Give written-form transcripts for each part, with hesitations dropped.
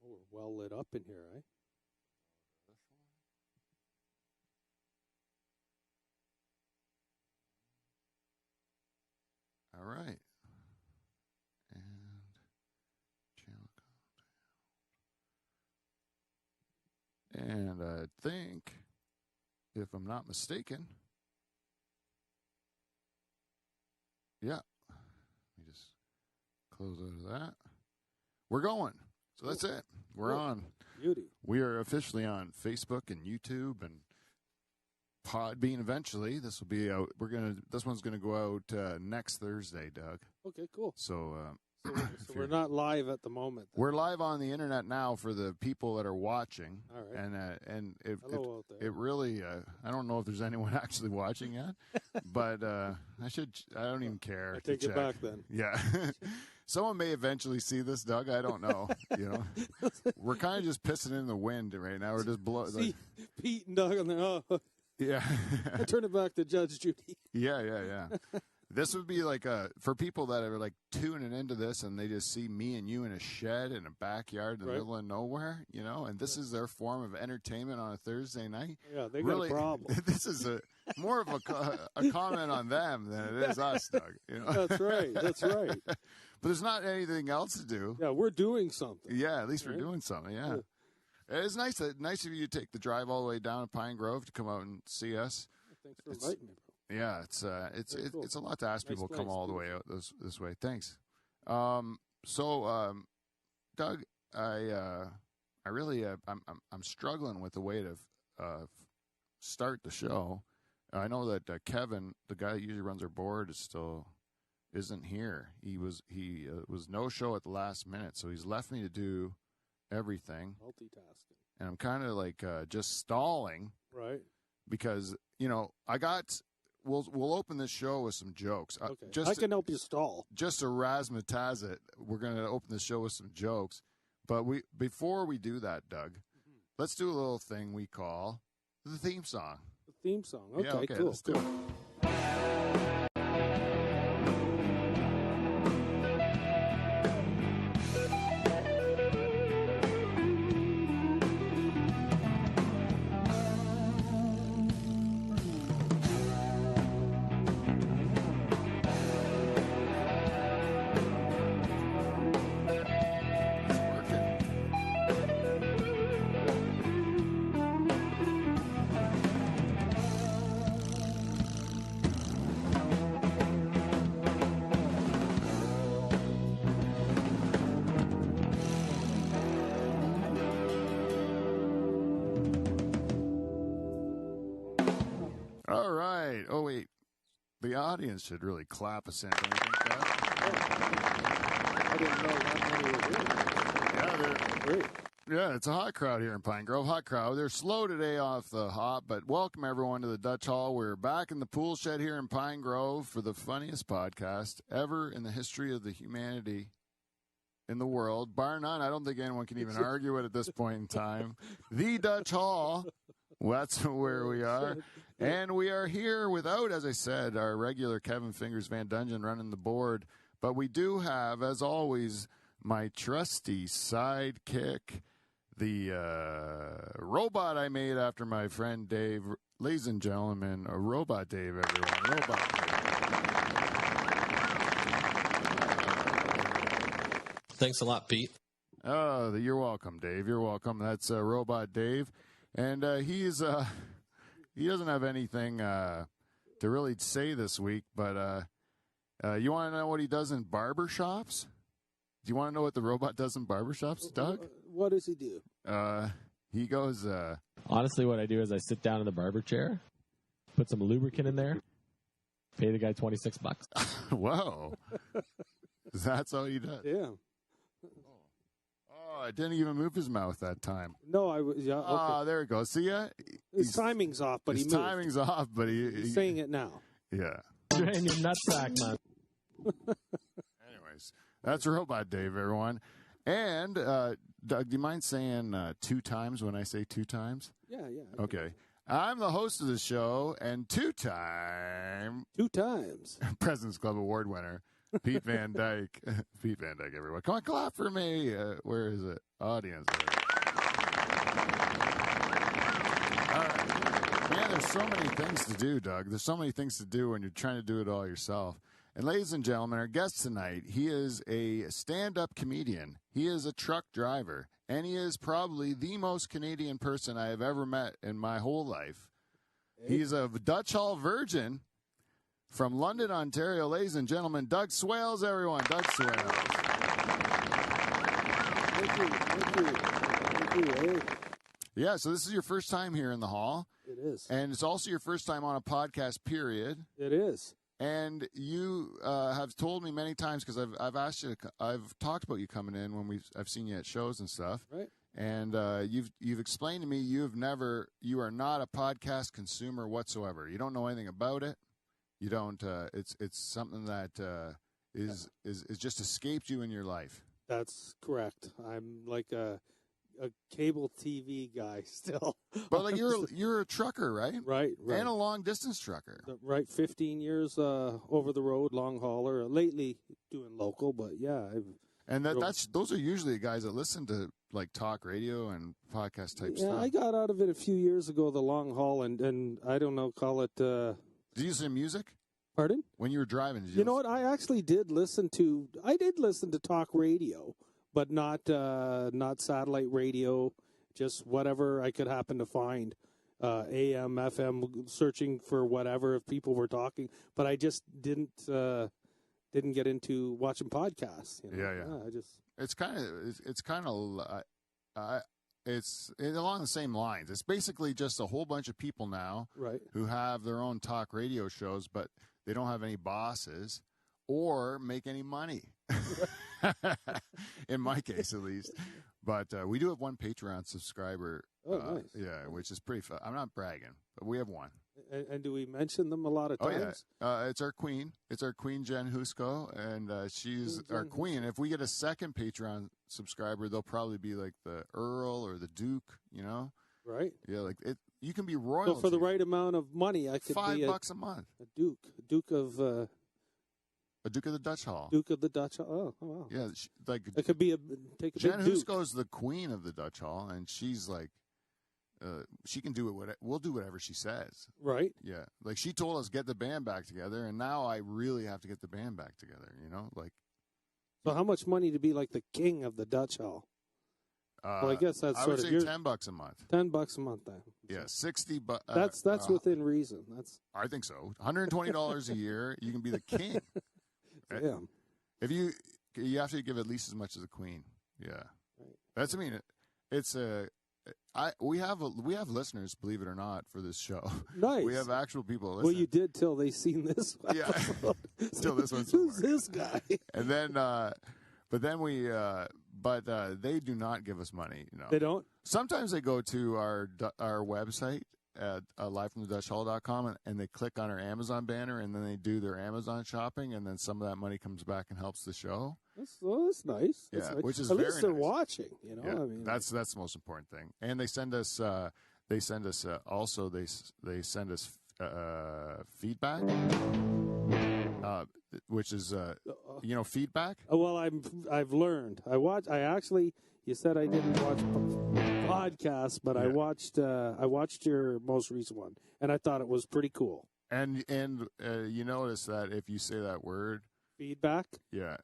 we're well lit up in here, eh? All right. And channel content. And I think, if I'm not mistaken, yeah. Let me just close out of that. We're going. So that's it. We're on. Beauty. We are officially on Facebook and YouTube and Podbean eventually. This will be out. This one's gonna go out next Thursday, Doug. Okay, cool. So we're not live at the moment. We're live on the internet now for the people that are watching. All right. And it Hello out there. It really I don't know if there's anyone actually watching yet, but I don't even care. I take it back then. Yeah. Someone may eventually see this, Doug. I don't know. We're kind of just pissing in the wind right now. We're just blowing. Pete and Doug on there. Oh. Yeah. I turn it back to Judge Judy. Yeah. This would be like for people that are like tuning into this and they just see me and you in a shed in a backyard in the middle of nowhere, and this is their form of entertainment on a Thursday night. Yeah, they got a problem. This is more of a comment on them than it is us, Doug. That's right. But there's not anything else to do. Yeah, we're doing something. Yeah, at least we're doing something. Yeah. It's nice of you to take the drive all the way down to Pine Grove to come out and see us. Thanks for inviting me, bro. Yeah, it's cool. It's a lot to ask people to come all the way out this way. Thanks. Doug, I really I'm struggling with the way to start the show. I know that Kevin, the guy that usually runs our board, isn't here. He was no show at the last minute, so he's left me to do everything. Multitasking. And I'm kind of like just stalling. Right. Because, we'll open this show with some jokes. Okay. I can help you stall. Just to razzmatazz it, we're going to open the show with some jokes. But before we do that, Doug, let's do a little thing we call the theme song. The theme song. Okay, yeah, okay, cool. Let's do it. All right. Oh, wait. The audience should really clap us in. Don't you think that? I didn't know that many were here. Yeah, great. Yeah, it's a hot crowd here in Pine Grove. Hot crowd. They're slow today off the hop, but welcome everyone to the Dutch Hall. We're back in the pool shed here in Pine Grove for the funniest podcast ever in the history of the humanity in the world. Bar none. I don't think anyone can even argue it at this point in time. The Dutch Hall. Well, that's where we are. And we are here without, as I said, our regular Kevin Fingers Van Dungeon running the board. But we do have, as always, my trusty sidekick, the robot I made after my friend Dave. Ladies and gentlemen, a Robot Dave, everyone. Robot Dave. Thanks a lot, Pete. Oh, you're welcome, Dave. You're welcome. That's Robot Dave. And he doesn't have anything to really say this week, but you want to know what he does in barbershops? Do you want to know what the robot does in barbershops, Doug? What does he do? He goes... Honestly, what I do is I sit down in the barber chair, put some lubricant in there, pay the guy $26. Whoa. That's all he does? Yeah. Oh, I didn't even move his mouth that time. No, I was. Yeah. Okay. Oh, there it goes. See ya? His timing's off, but his timing's off, but he's saying it now. Yeah. Drain your nutsack, man. Anyways, that's Robot Dave, everyone. And Doug, do you mind saying 2 times when I say 2 times? Yeah. Okay. I'm the host of the show and 2 times President's Club Award winner, Pete Van Dyke. Pete Van Dyke, everyone. Come on, clap for me. Where is it? Audience. All right. Man, there's so many things to do, Doug. There's so many things to do when you're trying to do it all yourself. And ladies and gentlemen, our guest tonight, he is a stand-up comedian. He is a truck driver. And he is probably the most Canadian person I have ever met in my whole life. He's a Dutch Hall virgin from London, Ontario. Ladies and gentlemen, Doug Swales, everyone. Doug Swales. Thank you. Yeah, so this is your first time here in the hall. It is. And it's also your first time on a podcast, period. It is. And you have told me many times, because I've asked you, I've talked about you coming in when I've seen you at shows and stuff. Right. And you've explained to me you are not a podcast consumer whatsoever. You don't know anything about it. You don't. It's something that is just escaped you in your life. That's correct. I'm like a cable TV guy still. But like you're a trucker, right? Right. And a long distance trucker. Right. 15 years over the road, long hauler. Lately doing local, but yeah. Those are usually the guys that listen to like talk radio and podcast type stuff. Yeah, I got out of it a few years ago, the long haul, and I don't know, call it. Did you listen to music? Pardon? When you were driving, did you know what? I actually did listen to talk radio, but not satellite radio, just whatever I could happen to find, AM, FM, searching for whatever if people were talking. But I just didn't get into watching podcasts. You know? Yeah. It's along the same lines. It's basically just a whole bunch of people now, right, who have their own talk radio shows, but they don't have any bosses or make any money. In my case, at least. But we do have one Patreon subscriber. Oh, nice. Yeah, which is pretty fun. I'm not bragging, but we have one. And do we mention them a lot of times? Oh, yeah. It's our queen. It's our queen, Jen Husko, and she's our queen. If we get a second Patreon subscriber, they'll probably be like the Earl or the Duke, you know? Right. Yeah, like it. You can be royal. So for the right amount of money, I could be $5 a month. A Duke of the Dutch Hall. Duke of the Dutch Hall. Oh wow. Yeah, it could be Jen Husko is the queen of the Dutch Hall, and she's like, she can do it. We'll do whatever she says. Right. Yeah. Like she told us get the band back together, and now I really have to get the band back together. You know, like. So how much money to be like the king of the Dutch Hall? Well, I guess that's sort of $10 a month. $10 a month then. Yeah, $60. That's within reason. I think so. $120 a year, you can be the king. Yeah. If you have to give at least as much as the queen. Yeah. Right. We have listeners, believe it or not, for this show. Nice. We have actual people listening. Well, you did till they seen this. Yeah. Till this one's who's this guy? And then, they do not give us money. You know. They don't? Sometimes they go to our website at livefromthedutchhall.com and they click on our Amazon banner and then they do their Amazon shopping and then some of that money comes back and helps the show. That's nice. Yeah, that's nice. Which is at very least they're nice. Watching. You know, Yeah, I mean, that's the most important thing. And they send us feedback. Which is feedback. Well, I've learned. You said I didn't watch podcasts, but I watched your most recent one, and I thought it was pretty cool. And you notice that if you say that word, feedback, that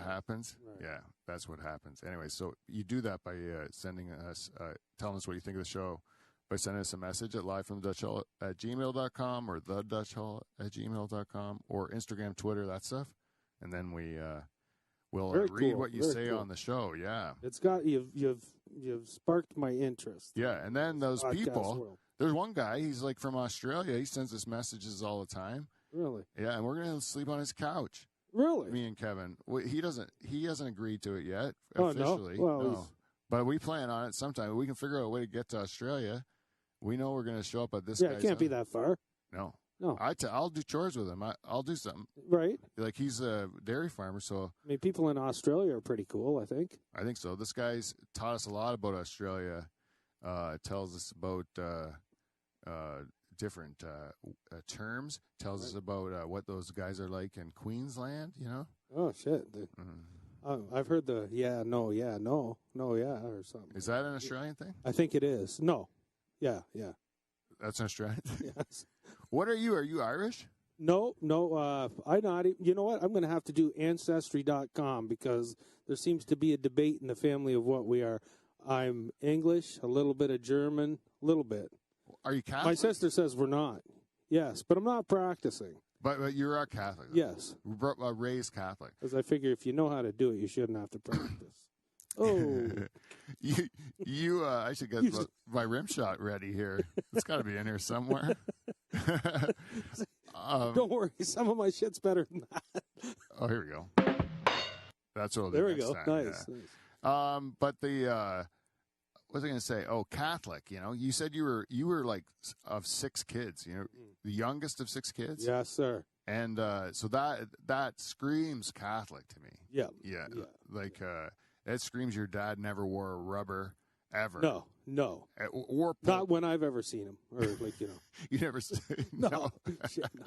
happens. Right. Yeah, that's what happens. Anyway, so you do that by sending us, telling us what you think of the show. By sending us a message at livefromthedutchhall@gmail.com or thedutchhall@gmail.com or Instagram, Twitter, that stuff. And then we'll read what you say on the show. Yeah. It's got you've sparked my interest. Yeah, and then those people, there's one guy, he's like from Australia. He sends us messages all the time. Really? Yeah, and we're going to sleep on his couch. Really? Me and Kevin. He hasn't agreed to it yet officially. No? Well, no. But we plan on it sometime. We can figure out a way to get to Australia. We know we're going to show up at this guy's it can't be that far. No. No. I'll do chores with him. I'll do something. Right. Like he's a dairy farmer, so. I mean, people in Australia are pretty cool, I think. I think so. This guy's taught us a lot about Australia. Tells us about different terms. Tells us about what those guys are like in Queensland. You know. Oh shit! I've heard the no, or something. Is that an Australian thing? I think it is. No, yeah. That's an Australian thing. Yes. What are you? Are you Irish? No. I'm not. You know what? I'm going to have to do Ancestry.com because there seems to be a debate in the family of what we are. I'm English, a little bit of German, a little bit. Are you Catholic? My sister says we're not. Yes, but I'm not practicing. But you are Catholic. Though. Yes. Raised Catholic. Because I figure if you know how to do it, you shouldn't have to practice. Oh. I should get my rim shot ready here. It's got to be in here somewhere. Don't worry, some of my shit's better than that. Oh, here we go. That's what. There we go. Time, nice. But the what was I going to say? Oh, Catholic. You know, you said you were like of 6 kids. You know, the youngest of 6 kids. Yes, sir. And so that screams Catholic to me. Yeah. Like that screams your dad never wore a rubber ever. No. Or not when I've ever seen him, or like you never. No. Shit, no.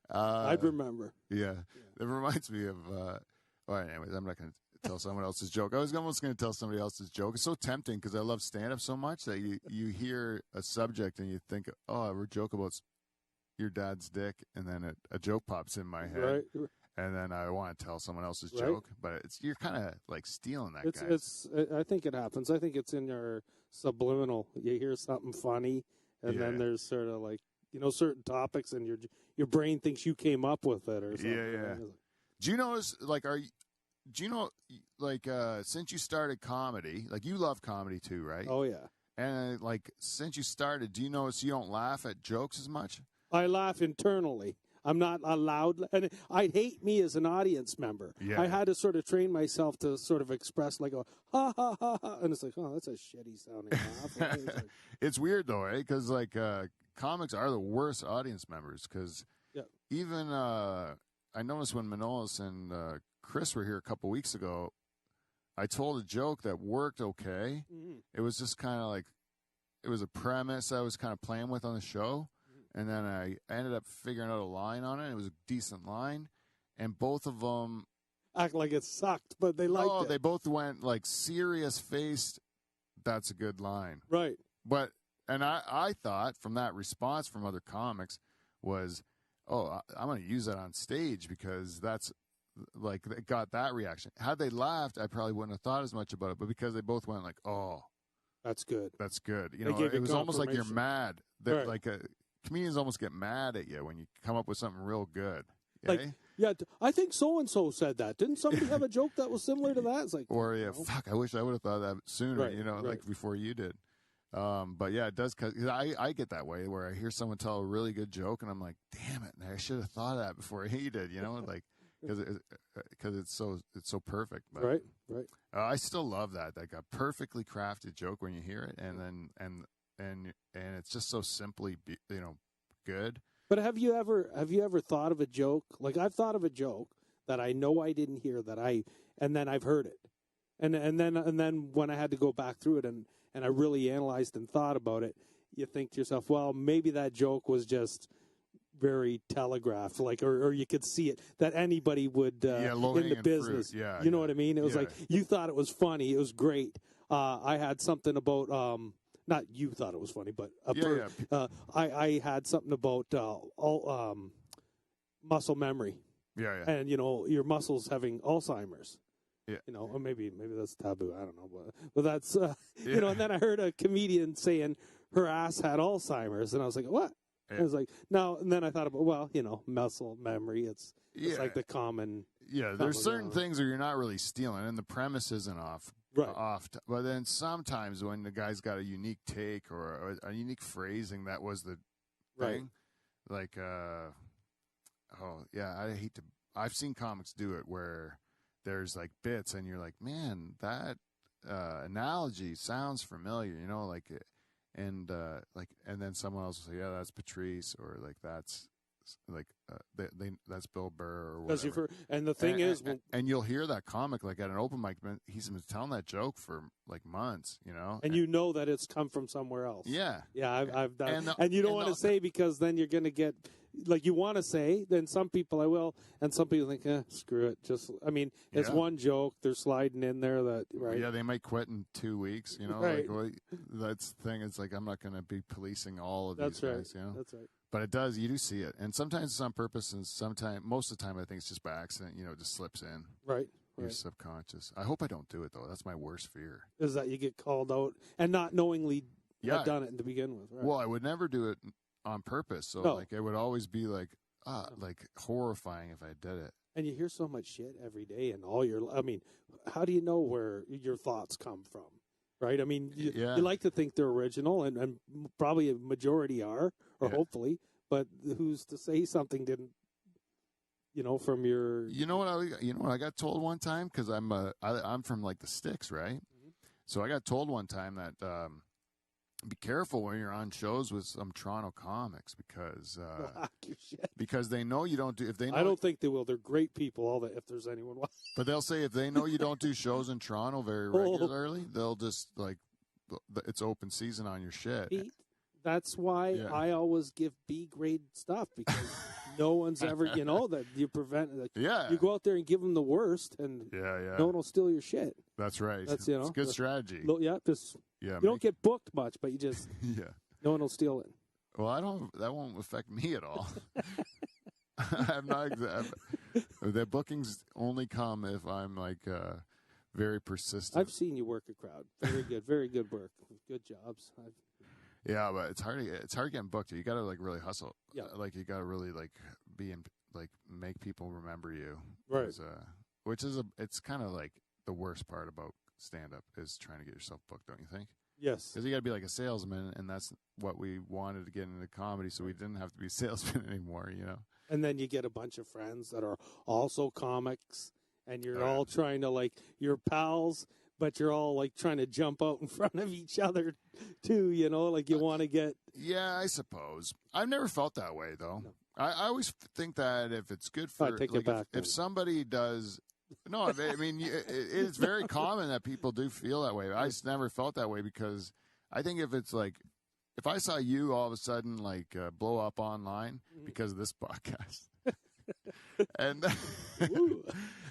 I'd remember. Yeah, it reminds me of. Well, anyways, I'm not going to tell someone else's joke. I was almost going to tell somebody else's joke. It's so tempting because I love stand-up so much that you hear a subject and you think, oh, we're joke about your dad's dick, and then a joke pops in my head. Right. And then I want to tell someone else's joke, but you're kind of like stealing that guy. I think it happens. I think it's in your subliminal. You hear something funny, and then there's sort of like certain topics, and your brain thinks you came up with it or something. Yeah. Do you notice since you started comedy, like you love comedy too, right? Oh yeah. And like since you started, do you notice you don't laugh at jokes as much? I laugh internally. I'm not allowed, and I'd hate me as an audience member. Yeah. I had to sort of train myself to sort of express like ha ha ha ha, and it's like, oh, that's a shitty sounding laugh. It's weird though, eh? Because like comics are the worst audience members. Because even I noticed when Manolis and Chris were here a couple weeks ago, I told a joke that worked okay. Mm-hmm. It was just kind of like it was a premise I was kind of playing with on the show. And then I ended up figuring out a line on it. It was a decent line. And both of them act like it sucked, but they liked it. Oh, they both went like serious-faced, that's a good line. Right. But, and I thought from that response from other comics was, oh, I'm going to use that on stage because that's, like, it got that reaction. Had they laughed, I probably wouldn't have thought as much about it. But because they both went like, oh. That's good. That's good. You know, it was almost like you're mad. Right. Like comedians almost get mad at you when you come up with something real good. Like, yeah, I think so-and-so said that. Didn't somebody have a joke that was similar to that? It's like, or fuck, I wish I would have thought that sooner, like before you did. But yeah, it does, cause I get that way where I hear someone tell a really good joke and I'm like, damn it, I should have thought of that before he did, like, because it's so perfect. But, right. I still love that, like a perfectly crafted joke when you hear it, and it's just so simply, good. But have you ever thought of a joke? Like I've thought of a joke that I know I didn't hear and then I've heard it, and then when I had to go back through it and I really analyzed and thought about it, you think to yourself, well, maybe that joke was just very telegraphed, like, or you could see it that anybody would in the business. Yeah, you know what I mean? It was like you thought it was funny. It was great. I had something about not you thought it was funny, but I had something about muscle memory. Yeah. And your muscles having Alzheimer's. Yeah. Or maybe that's taboo. I don't know, but that's And then I heard a comedian saying her ass had Alzheimer's, and I was like, what? Yeah. I was like, no, and then I thought about, muscle memory. It's like the common. Yeah, there's certain things where you're not really stealing, and the premise isn't off. Right. But then sometimes when the guy's got a unique take or a unique phrasing, that was the thing. Like, I've seen comics do it where there's like bits, and you're like, man, that analogy sounds familiar, and then someone else will say, yeah, that's Patrice, or like that's that's Bill Burr or Because whatever. and the thing is, and you'll hear that comic like at an open mic. He's been telling that joke for like months, you know. and you know that it's come from somewhere else. Yeah, yeah, I've done, and you don't want to say because then you're going to get like you want to say. Then some people I will, and some people think, screw it. Just it's one joke. They're sliding in there that right. Yeah, they might quit in 2 weeks. You know, right. That's the thing. It's like I'm not going to be policing all of these guys. You know, that's right. But it does. You do see it, and sometimes it's on purpose, and most of the time, I think it's just by accident. You know, it just slips in. Right. Your subconscious. I hope I don't do it though. That's my worst fear. Is that you get called out and not knowingly have done it to begin with. Right? Well, I would never do it on purpose. So like it would always be like horrifying if I did it. And you hear so much shit every day, and how do you know where your thoughts come from? Right? I mean, you like to think they're original, and probably a majority are, or hopefully. But who's to say something didn't? From your. You know what I got told one time because I'm from like the sticks, right? Mm-hmm. So I got told one time that be careful when you're on shows with some Toronto comics because they know you don't do. If they know, I don't think they will. They're great people. All that if there's anyone. But they'll say if they know you don't do shows in Toronto very regularly, they'll just like it's open season on your shit. Pete, that's why I always give B grade stuff because no one's ever, that you prevent. You go out there and give them the worst, and no one will steal your shit. That's right. That's it's a good strategy. You don't get booked much, but you just no one will steal it. Well, that won't affect me at all. I'm not. The bookings only come if I'm like very persistent. I've seen you work a crowd. Very good work. Good jobs. Yeah, but it's hard getting booked. You got to like really hustle. Yeah, like you got to really like be in, like make people remember you. Right. It's kind of like the worst part about stand up is trying to get yourself booked, don't you think? Yes. Because you got to be like a salesman, and that's what we wanted to get into comedy, so we didn't have to be salesmen anymore, you know? And then you get a bunch of friends that are also comics, and you're all trying to, like, you're pals, but you're all, like, trying to jump out in front of each other, too, like you want to get... Yeah, I suppose. I've never felt that way, though. No. I always think that if it's good for... if somebody does... No, I mean, it's very common that people do feel that way. I just never felt that way because I think if it's like, if I saw you all of a sudden like blow up online because of this podcast, and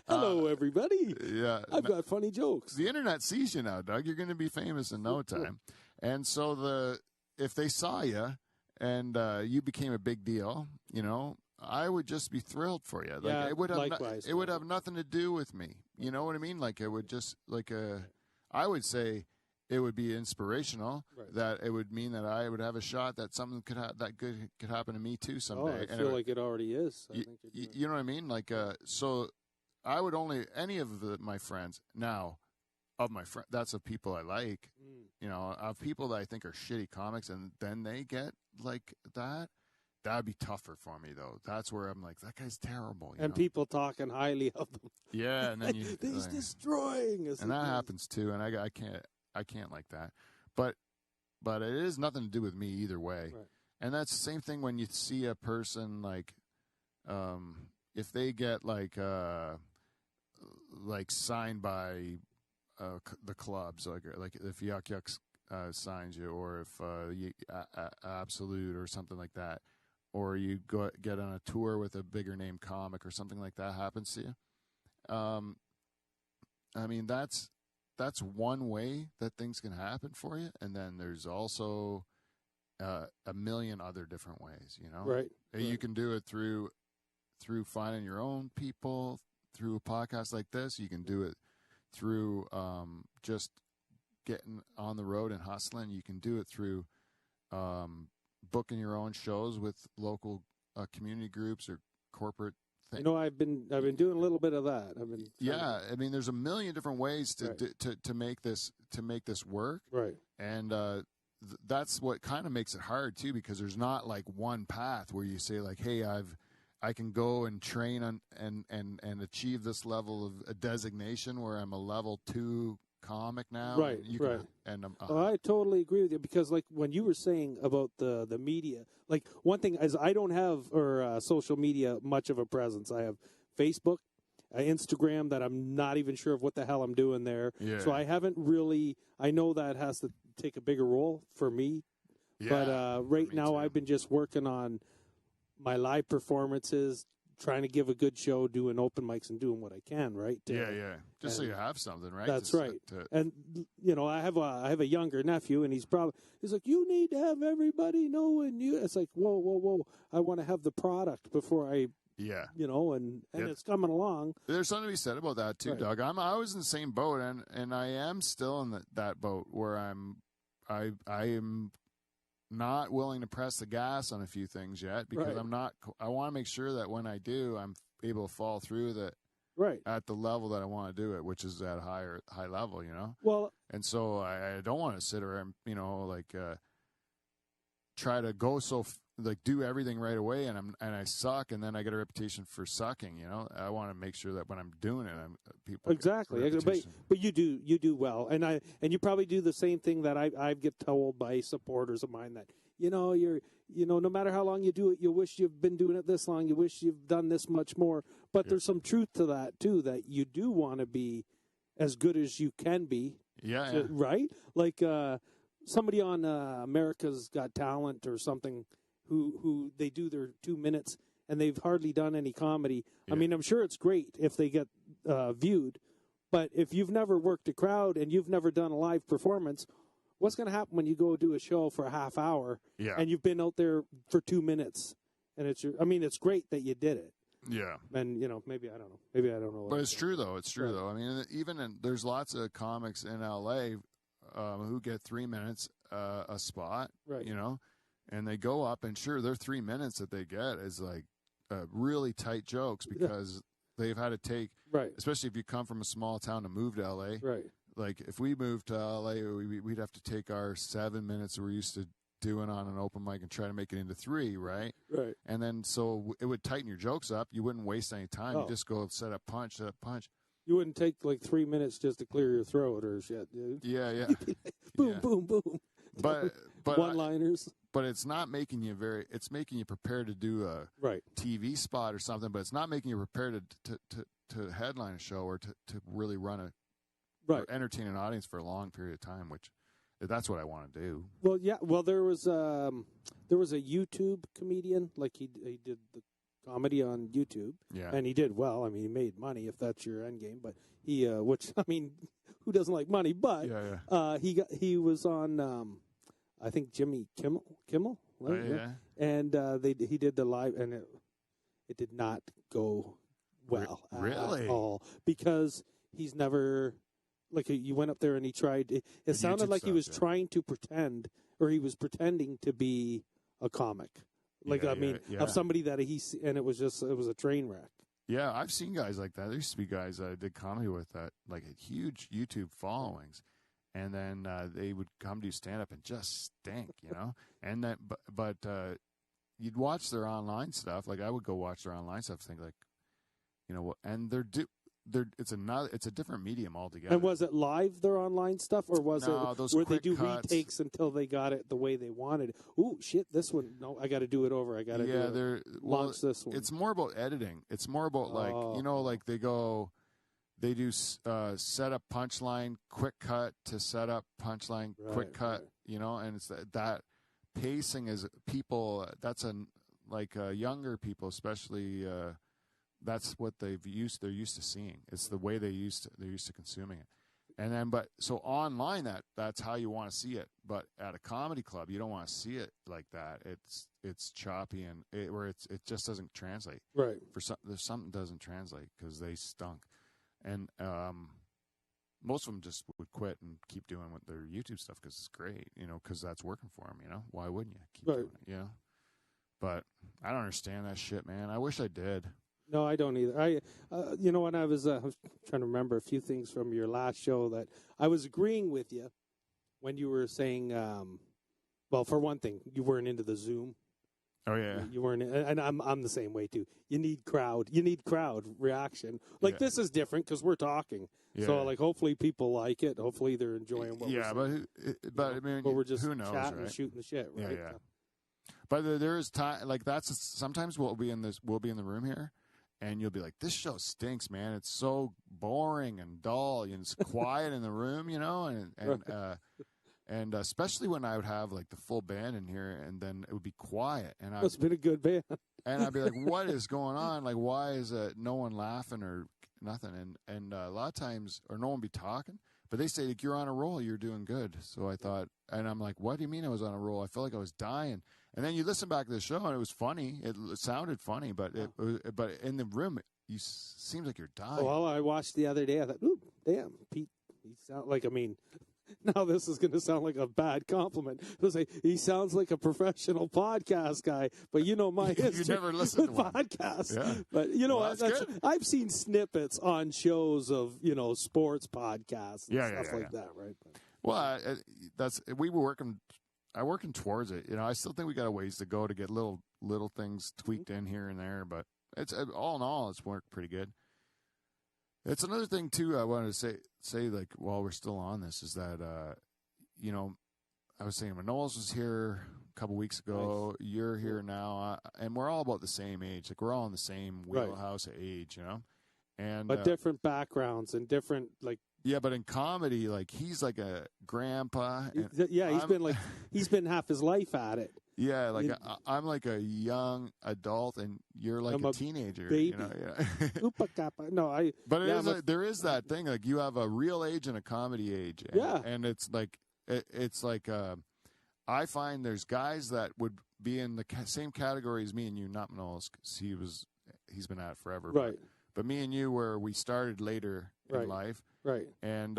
hello everybody, I've got funny jokes. The internet sees you now, Doug. You're going to be famous in no time, and so if they saw you and you became a big deal, I would just be thrilled for you. Like it would have nothing to do with me. You know what I mean? Like it would just I would say it would be inspirational. Right. That it would mean that I would have a shot that something could happen to me too someday. I feel like it already is. You know what I mean? Like so I would only any of my friends now of my friend that's of people I like. Of people that I think are shitty comics, and then they get like that. That'd be tougher for me, though. That's where I'm like, that guy's terrible. And people talking highly of them. Yeah, and then he's destroying us. And that happens too. And I can't like that. But it is nothing to do with me either way. Right. And that's the same thing when you see a person like, if they get like signed by the clubs, like if Yuck Yucks signs you, or if Absolute or something like that. Or you get on a tour with a bigger name comic or something like that happens to you. I mean, that's one way that things can happen for you. And then there's also a million other different ways, Right. You can do it through finding your own people, through a podcast like this. You can do it through just getting on the road and hustling. You can do it through booking your own shows with local community groups or corporate things. I've been doing a little bit of that. I mean, there's a million different ways to make this work. Right. And that's what kind of makes it hard too, because there's not like one path where you say like, hey, I can go and train on and achieve this level of a designation where I'm a level 2 comic now. Right, and you right. I totally agree with you, because like when you were saying about the media, like one thing is I don't have social media much of a presence. I have Facebook, Instagram, that I'm not even sure of what the hell I'm doing there. Yeah. So I haven't really. I know that has to take a bigger role for me. Yeah, But right now too. I've been just working on my live performances, trying to give a good show, doing open mics and doing what I can, right? Yeah. Just so you have something, right? That's right. And I have a younger nephew, and he's like, you need to have everybody know, and you. It's like, whoa. I want to have the product before I. Yeah. And it's coming along. There's something to be said about that too, right. Doug. I was in the same boat, and I am still in that boat where I am not willing to press the gas on a few things yet, because right. I want to make sure that when I do, I'm able to fall through that right at the level that I want to do it, which is at high level, Well, and so I don't want to sit around, try to go do everything right away, and I suck, and then I get a reputation for sucking. I want to make sure that when I'm doing it, people exactly. But you do well, and you probably do the same thing that I get told by supporters of mine, that you're no matter how long you do it, you wish you've been doing it this long, you wish you've done this much more. But there's some truth to that too, that you do want to be as good as you can be. Yeah. Right? Like somebody on America's Got Talent or something, who they do their 2 minutes and they've hardly done any comedy. Yeah. I mean, I'm sure it's great if they get viewed, but if you've never worked a crowd and you've never done a live performance, what's going to happen when you go do a show for a half hour and you've been out there for 2 minutes? And it's great that you did it. Yeah. And, maybe I don't know. Maybe I don't know. But it's true, though. It's true, though. I mean, there's lots of comics in L.A. Who get 3 minutes a spot, right. And they go up, and sure, their 3 minutes that they get is like really tight jokes, because they've had to take, right. especially if you come from a small town to move to L.A. Right. Like if we moved to L.A., we'd have to take our 7 minutes we're used to doing on an open mic and try to make it into 3, right? Right. And then so it would tighten your jokes up. You wouldn't waste any time. You just go set up punch. You wouldn't take like 3 minutes just to clear your throat or shit, dude. Yeah. Boom, boom, boom. But one-liners. But it's not making you it's making you prepared to do a TV spot or something, but it's not making you prepared to headline a show or to really run or entertain an audience for a long period of time, which that's what I want to do. Well, yeah. Well, there was a YouTube comedian, like he did the comedy on YouTube. Yeah. And he did well. I mean, he made money, if that's your end game, but he which I mean, who doesn't like money? But he was on I think Jimmy Kimmel, right? And he did the live, and it did not go well at all, because he's never, like, you went up there and he tried. It sounded like he was trying to pretend, or he was pretending to be a comic, like of somebody that and it was a train wreck. Yeah, I've seen guys like that. There used to be guys that I did comedy with that like had huge YouTube followings. And then they would come do stand-up and just stink, And then, but you'd watch their online stuff. Like I would go watch their online stuff, think like, and it's a different medium altogether. And was it live, their online stuff, or was where they do cuts. Retakes until they got it the way they wanted it? Ooh, shit! This one, no, I got to do it over. I got to launch this one. It's more about editing. It's more about like they do set up punchline, quick cut to set up punchline, quick cut, and it's that pacing is people. That's younger people, especially. That's what they're used to seeing. It's the way they're used to consuming it. And then, so online, that's how you want to see it. But at a comedy club, you don't want to see it like that. It's choppy and it just doesn't translate. Right. There's something doesn't translate because they stunk. And most of them just would quit and keep doing with their YouTube stuff because it's great, because that's working for them, Why wouldn't you keep doing it, But I don't understand that shit, man. I wish I did. No, I don't either. When I was trying to remember a few things from your last show that I was agreeing with you when you were saying, well, for one thing, you weren't into the Zoom. Oh yeah. You weren't, and I'm the same way too. You need crowd reaction. Like this is different because we're talking. Yeah. So like hopefully people like it. Hopefully they're enjoying what we're saying. But I mean, but we're just who knows, chatting right? and shooting the shit, right? Yeah. But there is time like that's sometimes we'll be in the room here. And you'll be like, this show stinks, man. It's so boring and dull. And it's quiet in the room, and especially when I would have like the full band in here, and then it would be quiet. And It's been a good band. And I'd be like, what is going on? Like, why is no one laughing or nothing? And a lot of times, or no one be talking. But they say, like, you're on a roll. You're doing good. So I thought, and I'm like, what do you mean I was on a roll? I felt like I was dying. And then you listen back to the show, and it was funny. It sounded funny, but but in the room, you seems like you're dying. Well, I watched the other day. I thought, ooh, damn, Pete. He sound like, I mean, now this is going to sound like a bad compliment. He sounds like a professional podcast guy, but you know my history. You never listened to one. Podcasts. Yeah. But you know, that's good. I've seen snippets on shows of sports podcasts and stuff like that, right? But, well, we were working. I'm working towards it. I still think we got a ways to go to get little things tweaked in here and there, but it's all in all, it's worked pretty good. It's another thing too. I wanted to say like while we're still on this is that I was saying when Knowles was here a couple weeks ago, nice. You're here now, and we're all about the same age. Like we're all in the same wheelhouse of age, and but different backgrounds and different like. Yeah, but in comedy, like he's like a grandpa. He's been half his life at it. Yeah, like I'm like a young adult, and you're like a teenager. Baby. No, But there is that thing. Like you have a real age and a comedy age. And it's like I find there's guys that would be in the same category as me and you, not Knowles, because he's been at it forever. Right. But me and you, where we started later in life. Right. And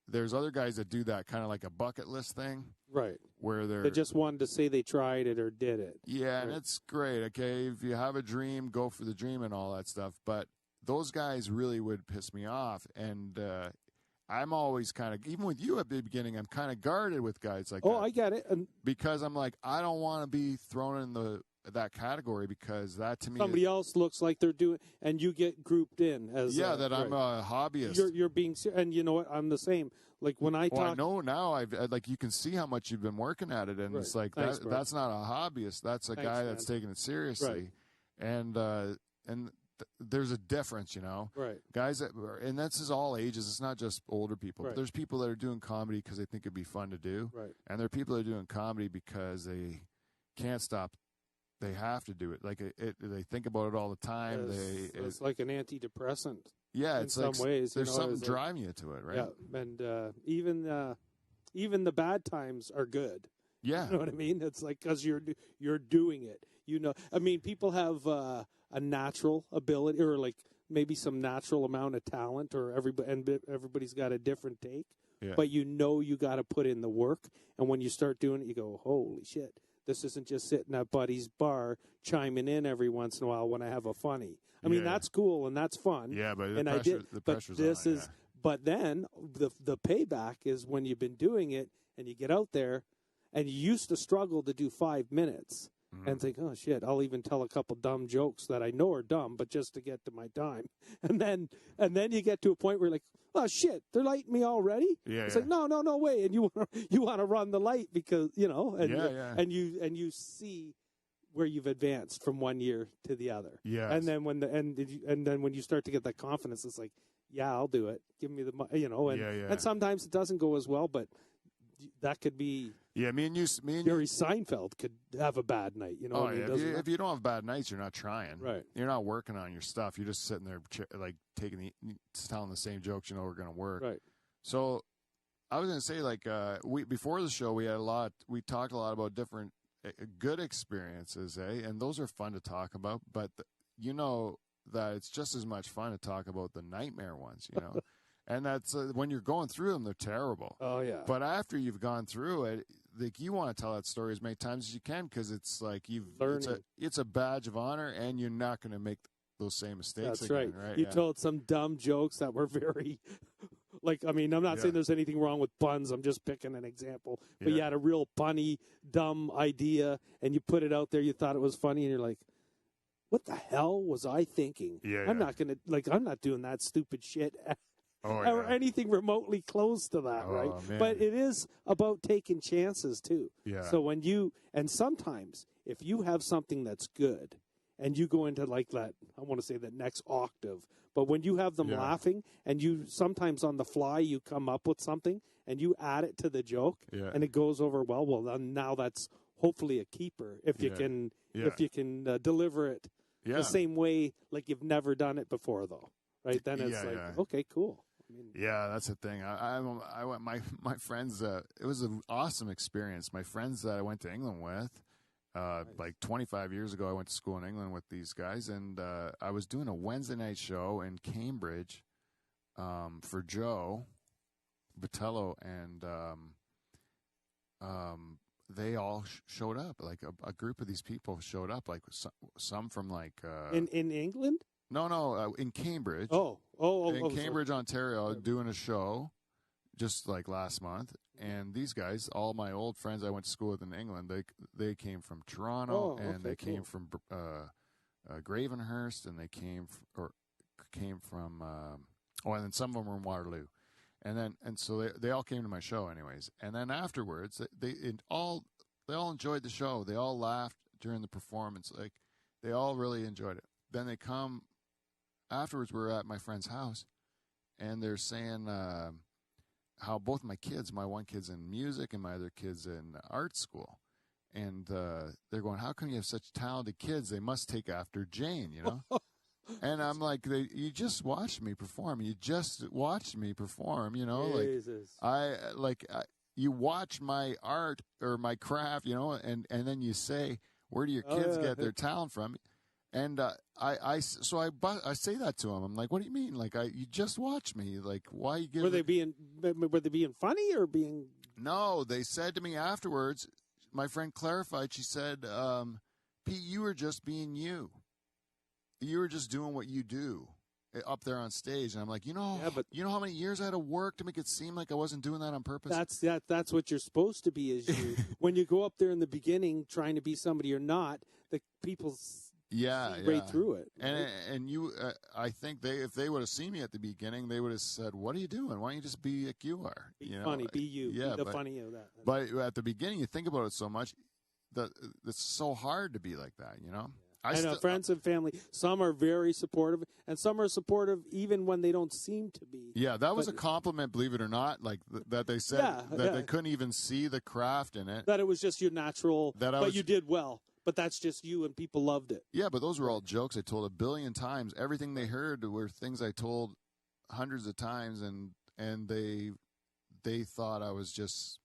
there's other guys that do that kind of like a bucket list thing. Right. Where they just wanted to say they tried it or did it. Yeah, right. And it's great. Okay, if you have a dream, go for the dream and all that stuff. But those guys really would piss me off. And I'm always kind of, even with you at the beginning, I'm kind of guarded with guys like that. Oh, I get it. Because I'm like, I don't want to be thrown in that category because that to me somebody else looks like they're doing and you get grouped in as that I'm a hobbyist. You're being and you know what, I'm the same. Like when I talk, I know now I've like you can see how much you've been working at it, and it's like Thanks, that's not a hobbyist, that's a guy that's taking it seriously. And there's a difference, right? Guys and that's is all ages. It's not just older people. But there's people that are doing comedy because they think it'd be fun to do, right? And there are people that are doing comedy because they can't stop. They have to do it. Like they think about it all the time. It's like an antidepressant. Yeah, in some ways. There's something driving you to it, right? Yeah, and even the bad times are good. Yeah, you know what I mean. It's like because you're doing it. I mean, people have a natural ability, or like maybe some natural amount of talent, or everybody's got a different take. Yeah. But you got to put in the work, and when you start doing it, you go, "Holy shit." This isn't just sitting at Buddy's bar chiming in every once in a while when I have a funny. I mean, that's cool and that's fun. Yeah, but the pressure's on. But then the payback is when you've been doing it and you get out there and you used to struggle to do 5 minutes and think, oh shit, I'll even tell a couple dumb jokes that I know are dumb, but just to get to my time. And then you get to a point where you're like, oh shit, they're lighting me already. Yeah, it's like no way, and you want to run the light because and you see where you've advanced from one year to the other. Yeah, and then when you start to get that confidence, it's like, yeah, I'll do it. Give me the and sometimes it doesn't go as well, but that could be. Yeah, me and Jerry Seinfeld could have a bad night. Oh, yeah. If you don't have bad nights, you're not trying. Right. You're not working on your stuff. You're just sitting there, like telling the same jokes. Are going to work. Right. So, I was going to say, like, before the show, we talked a lot about different good experiences, and those are fun to talk about. But that it's just as much fun to talk about the nightmare ones. And that's when you're going through them, they're terrible. Oh, yeah. But after you've gone through it, like you want to tell that story as many times as you can because it's like it's a badge of honor, and you're not going to make those same mistakes That's again, right? You told some dumb jokes that were very Like, I mean, I'm not Yeah. saying there's anything wrong with puns. I'm just picking an example. But you Yeah. had a real punny, dumb idea, and you put it out there. You thought it was funny, and you're like, what the hell was I thinking? Yeah, I'm yeah. not going to, I'm not doing that stupid shit Oh, or yeah. anything remotely close to that, right? Oh, man. But it is about taking chances, too. Yeah. So and sometimes if you have something that's good and you go into like that, I want to say that next octave, but when you have them Yeah. laughing and you sometimes on the fly, you come up with something and you add it to the joke Yeah. and it goes over well, then now that's hopefully a keeper if you Yeah. can, Yeah. if you can deliver it Yeah. the same way like you've never done it before, though, right? Then it's Yeah, like, yeah. okay, cool. I mean, Yeah, that's the thing. I went my friends. It was an awesome experience. My friends that I went to England with, like 25 years ago, I went to school in England with these guys, and I was doing a Wednesday night show in Cambridge for Joe Vitello, and they all showed up. Like a group of these people showed up. Like some from like in England. no, in Cambridge. In Cambridge, Ontario, doing a show just like last month. And these guys, all my old friends I went to school with in England, they came from Toronto, and they came from Gravenhurst, and they came from and then some of them were in Waterloo. And so they all came to my show anyways. And then afterwards, they all enjoyed the show. They all laughed during the performance. Like, they all really enjoyed it. Then they come afterwards. We're at my friend's house, and they're saying how both my kids, my one kid's in music and my other kid's in art school, and they're going, "How come you have such talented kids? They must take after Jane, you know." And I'm like, you just watched me perform. You just watched me perform, you know. Jesus. You watch my art or my craft, you know, and then you say, where do your kids get their talent from? And I say that to them. I'm like, what do you mean? Like, you just watched me. Like, why you give? Were they being funny or being? No, they said to me afterwards. My friend clarified. She said, "Pete, you were just being you. You were just doing what you do up there on stage." And I'm like, you know how many years I had to work to make it seem like I wasn't doing that on purpose? That's what you're supposed to be. Is you when you go up there in the beginning trying to be somebody you're not, the people see right through it. Right? And you, I think if they would have seen me at the beginning, they would have said, "What are you doing? Why don't you just be like you are? Be funny, be you. Yeah, be the funny of that." But at the beginning, you think about it so much that it's so hard to be like that, you know. I know friends and family. Some are very supportive, and some are supportive even when they don't seem to be. Yeah, that was a compliment, believe it or not. Like that they said they couldn't even see the craft in it. That it was just your natural. You did well. But that's just you, and people loved it. Yeah, but those were all jokes I told a billion times. Everything they heard were things I told hundreds of times, and they thought I was just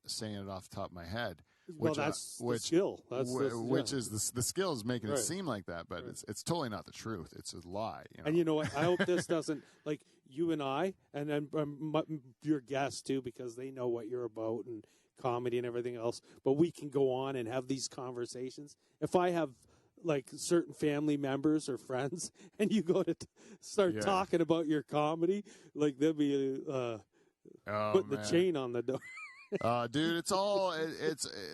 saying it off the top of my head. That's the skill. Which is the skill is making it seem like that, but it's totally not the truth. It's a lie. You know? And you know what? I hope this doesn't, like you and I, and your guests too, because they know what you're about and comedy and everything else. But we can go on and have these conversations. If I have like certain family members or friends, and you go to start talking about your comedy, like there'll be putting the chain on the door. Dude,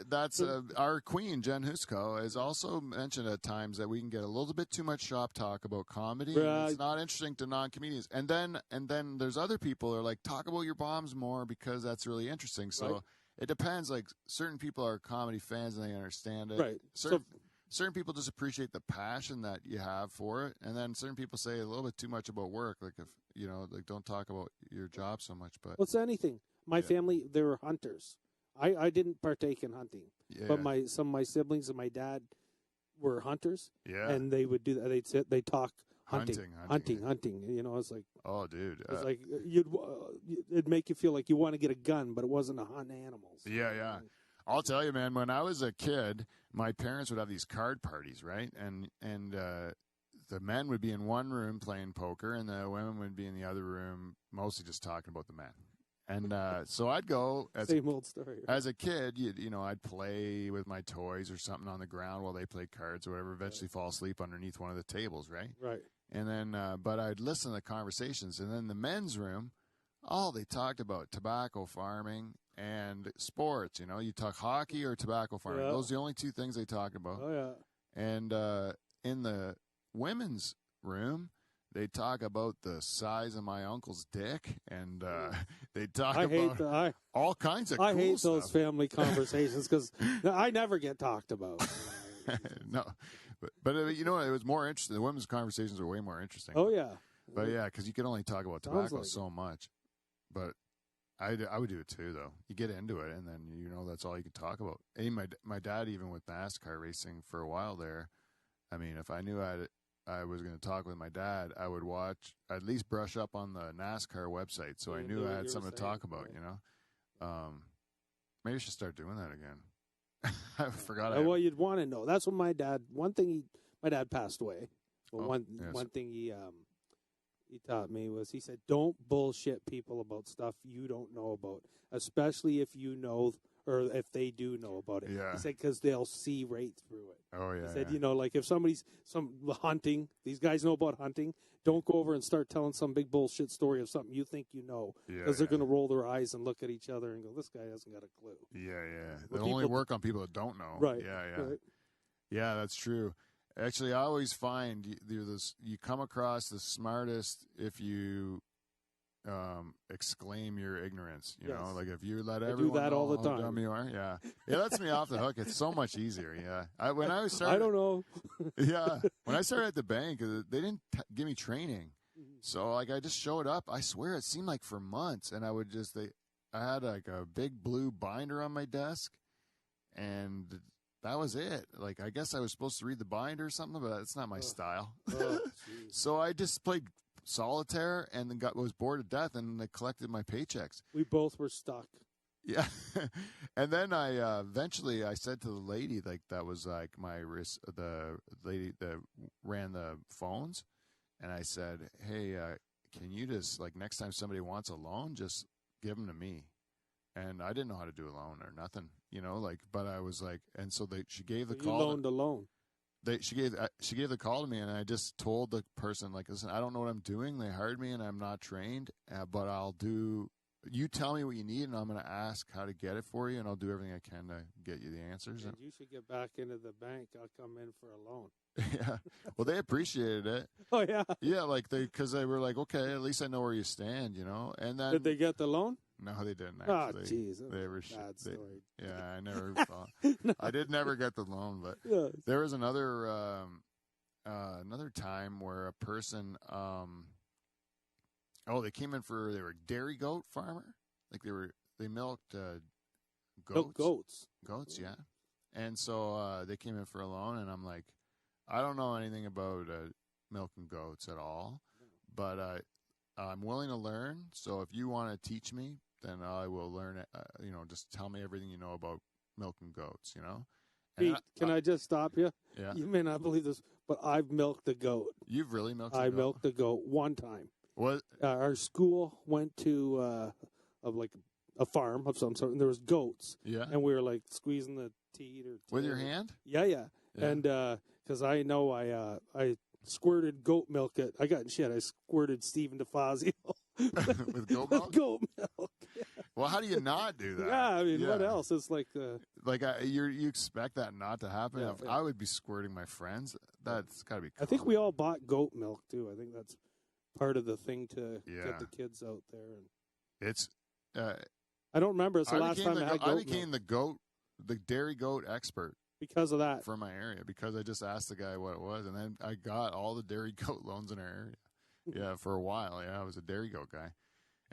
that's our queen, Jen Husko, has also mentioned at times that we can get a little bit too much shop talk about comedy. And it's not interesting to non-comedians. And then there's other people who are like, talk about your bombs more because that's really interesting. So it depends. Like, certain people are comedy fans and they understand it. Right. Certain people just appreciate the passion that you have for it. And then certain people say a little bit too much about work. Like, if don't talk about your job so much. But what's anything? My family, they were hunters. I didn't partake in hunting, but some of my siblings and my dad were hunters. Yeah, and they would do that. They'd talk hunting. You know, it's like, oh, dude, it's like it'd make you feel like you want to get a gun, but it wasn't to hunt animals. Yeah. I'll tell you, man. When I was a kid, my parents would have these card parties, right? And the men would be in one room playing poker, and the women would be in the other room, mostly just talking about the men. And so I'd go same old story. Right? As a kid, I'd play with my toys or something on the ground while they played cards or whatever. Eventually, fall asleep underneath one of the tables, right? Right. And then, but I'd listen to the conversations. And then the men's room, all they talked about tobacco farming and sports. You know, you talk hockey or tobacco farming. Yeah. Those are the only two things they talk about. Oh, yeah. And in the women's room, they talk about the size of my uncle's dick, and they talk about all kinds of cool I hate those stuff. family conversations because I never get talked about. No, but you know, it was more interesting. The women's conversations were way more interesting. Oh, yeah. But yeah, because you can only talk about Sounds tobacco like so much. But I would do it too, though. You get into it, and then you know that's all you can talk about. And my dad, even with NASCAR racing for a while there, I mean, if I knew I was going to talk with my dad, I would watch, at least brush up on the NASCAR website, so I knew I had something to talk about. You know, maybe I should start doing that again. I forgot. Well, you'd want to know. That's what my dad. My dad passed away. But one thing he taught me was he said, "Don't bullshit people about stuff you don't know about, especially if you know or if they do know about it." Yeah. He said because they'll see right through it. Oh yeah. He said, you know, like if somebody's hunting, these guys know about hunting. Don't go over and start telling some big bullshit story of something you think you know, because they're going to roll their eyes and look at each other and go, "This guy hasn't got a clue." Yeah, yeah. They only work on people that don't know. Right. Yeah, yeah. Right. Yeah, that's true. Actually, I always find you come across the smartest if you exclaim your ignorance. You know, like if you let everyone do that know all the how time. dumb you are. Yeah, it lets me off the hook. It's so much easier. Yeah, I don't know. Yeah, when I started at the bank, they didn't give me training, so like I just showed up. I swear it seemed like for months, and I had like a big blue binder on my desk, and that was it. Like, I guess I was supposed to read the binder or something, but that's not my style. So I just played solitaire and then was bored to death, and I collected my paychecks. We both were stuck. Yeah. And then I eventually I said to the lady, like, that was like the lady that ran the phones, and I said, "Hey, can you just, like, next time somebody wants a loan, just give them to me." And I didn't know how to do a loan or nothing, you know, like, but I was like, and so she gave the call. You loaned a loan. She gave the call to me, and I just told the person, like, "Listen, I don't know what I'm doing. They hired me, and I'm not trained, but I'll do. You tell me what you need, and I'm going to ask how to get it for you, and I'll do everything I can to get you the answers." And you should get back into the bank. I'll come in for a loan. Yeah. Well, they appreciated it. Oh yeah. Yeah, like because they were like, "Okay, at least I know where you stand," you know. And then did they get the loan? No, they didn't. Oh, Actually, jeez, they were bad story. Yeah, I never thought. I did never get the loan, but Yes. there was another time where a person, they came in they were a dairy goat farmer, like they milked goats. Goats, yeah. And so they came in for a loan, and I'm like, I don't know anything about milking goats at all, but I'm willing to learn. So if you want to teach me, then I will learn it. Just tell me everything you know about milking goats, you know? Pete, can I just stop you? Yeah. You may not believe this, but I've milked a goat. You've really milked a goat? I milked a goat one time. What? Our school went to a farm of some sort, and there was goats. Yeah. And we were like squeezing the teat or with your hand? Yeah. And because I know I squirted goat milk I got in shit. I squirted Stephen DeFazio with goat milk. With goat milk. Yeah. Well, how do you not do that? Yeah, I mean, what else? It's like you expect that not to happen. Yeah, if I would be squirting my friends, that's got to be common. I think we all bought goat milk too. I think that's part of the thing to get the kids out there. And it's. I don't remember. It's the last time I had goat milk. I became the dairy goat expert because of that. For my area, because I just asked the guy what it was, and then I got all the dairy goat loans in our area. Yeah, for a while. Yeah, I was a dairy goat guy.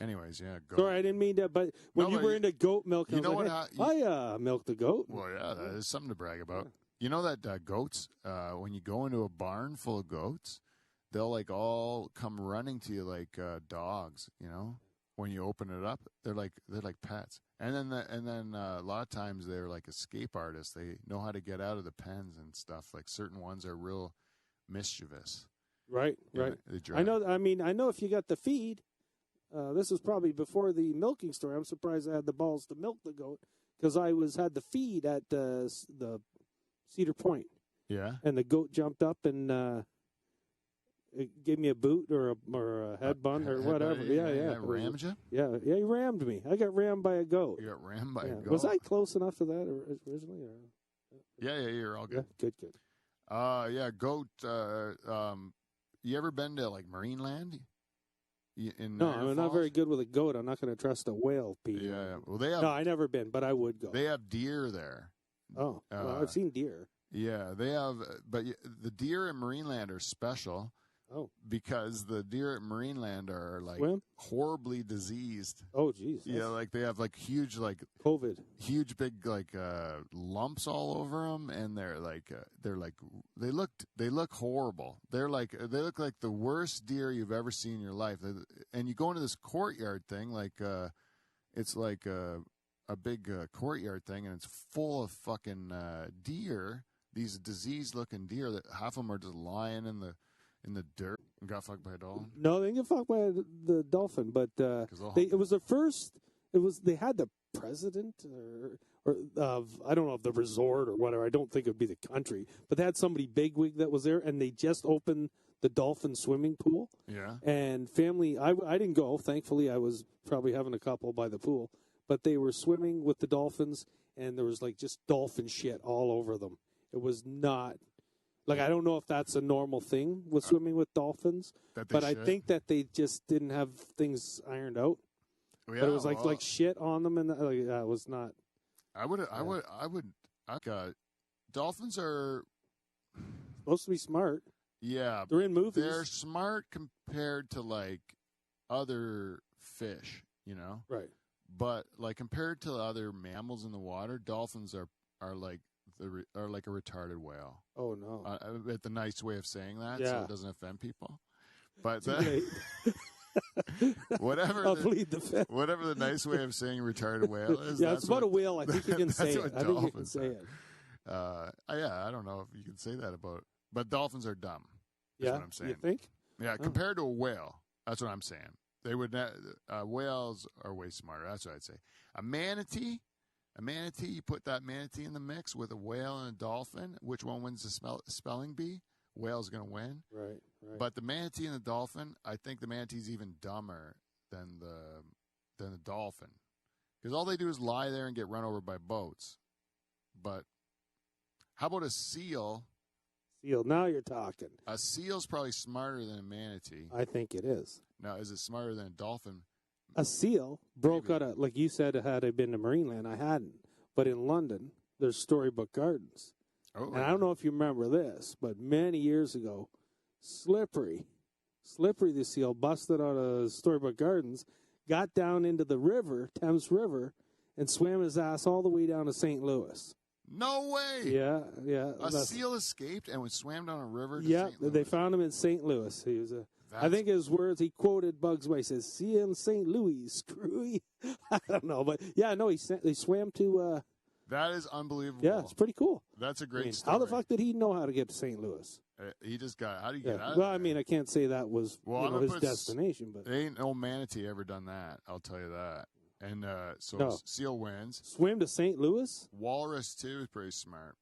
Anyways, yeah, goat. Sorry, I didn't mean to, but when you were into goat milk, you know what? I milked a goat. Well, yeah, that is something to brag about. Yeah. You know that goats, when you go into a barn full of goats, they'll like all come running to you like dogs. You know, when you open it up, they're like pets. And then a lot of times they're like escape artists. They know how to get out of the pens and stuff. Like certain ones are real mischievous. Right. I know. I mean, I know if you got the feed. This was probably before the milking story. I'm surprised I had the balls to milk the goat because I had the feed at the Cedar Point. Yeah. And the goat jumped up and It gave me a boot or a head bun or whatever. Yeah. Rammed you? Yeah, he rammed me. I got rammed by a goat. You got rammed by a goat? Was I close enough to that originally? Or? Yeah, you're all good. Yeah, good. Goat. You ever been to like Marineland? No, I'm not very good with a goat. I'm not going to trust a whale, Pete. Yeah. Well, they have. No, I never been, but I would go. They have deer there. Oh, well, I've seen deer. Yeah, they have, but the deer in Marineland are special. Oh, because the deer at Marineland are like horribly diseased. Oh, geez. Yeah, like they have like huge, like COVID, huge big like lumps all over them, and they look horrible. They look like the worst deer you've ever seen in your life. And you go into this courtyard thing, like it's like a big courtyard thing, and it's full of fucking deer. These diseased-looking deer that half of them are just lying in the dirt and got fucked by a dolphin. No, they didn't get fucked by the dolphin, but it was the first. They had the president or I don't know of the resort or whatever. I don't think it would be the country, but they had somebody bigwig that was there, and they just opened the dolphin swimming pool. Yeah. And family, I didn't go. Thankfully, I was probably having a couple by the pool, but they were swimming with the dolphins, and there was like just dolphin shit all over them. It was not. Like, I don't know if that's a normal thing with swimming with dolphins, but I think that they just didn't have things ironed out. Yeah, but it was like shit on them, and it was not. Dolphins are supposed to be smart. Yeah. They're in movies. They're smart compared to, like, other fish, you know? Right. But, like, compared to other mammals in the water, dolphins are like a retarded whale. Oh no! It's a nice way of saying that, so it doesn't offend people. But whatever the nice way of saying retarded whale is. Yeah, it's about a whale. I think you can say it. I think you can say it. I don't know if you can say that about, but dolphins are dumb. That's what I'm saying. You think? Yeah, compared to a whale, that's what I'm saying. They would whales are way smarter. That's what I'd say. A manatee, you put that manatee in the mix with a whale and a dolphin. Which one wins the spelling bee? Whale's going to win. Right. But the manatee and the dolphin, I think the manatee's even dumber than the dolphin. Because all they do is lie there and get run over by boats. But how about a seal? Seal, now you're talking. A seal's probably smarter than a manatee. I think it is. Now, is it smarter than a dolphin? A seal broke out like you said, had I been to Marineland, I hadn't. But in London, there's Storybook Gardens. Oh, and I don't know if you remember this, but many years ago, Slippery the seal, busted out of Storybook Gardens, got down into the river, Thames River, and swam his ass all the way down to St. Louis. No way! Yeah. A seal escaped and swam down a river to St. Louis? They found him in St. Louis. He was I think his words, he quoted Bugs Bunny. He says, "See you in St. Louis, screwy." I don't know, but he swam to. That is unbelievable. Yeah, it's pretty cool. That's a great story. How the fuck did he know how to get to St. Louis? He just got. How do you get out? Well, I mean, I can't say that was his destination, but ain't no manatee ever done that. I'll tell you that. And seal wins. Swim to St. Louis. Walrus too is pretty smart.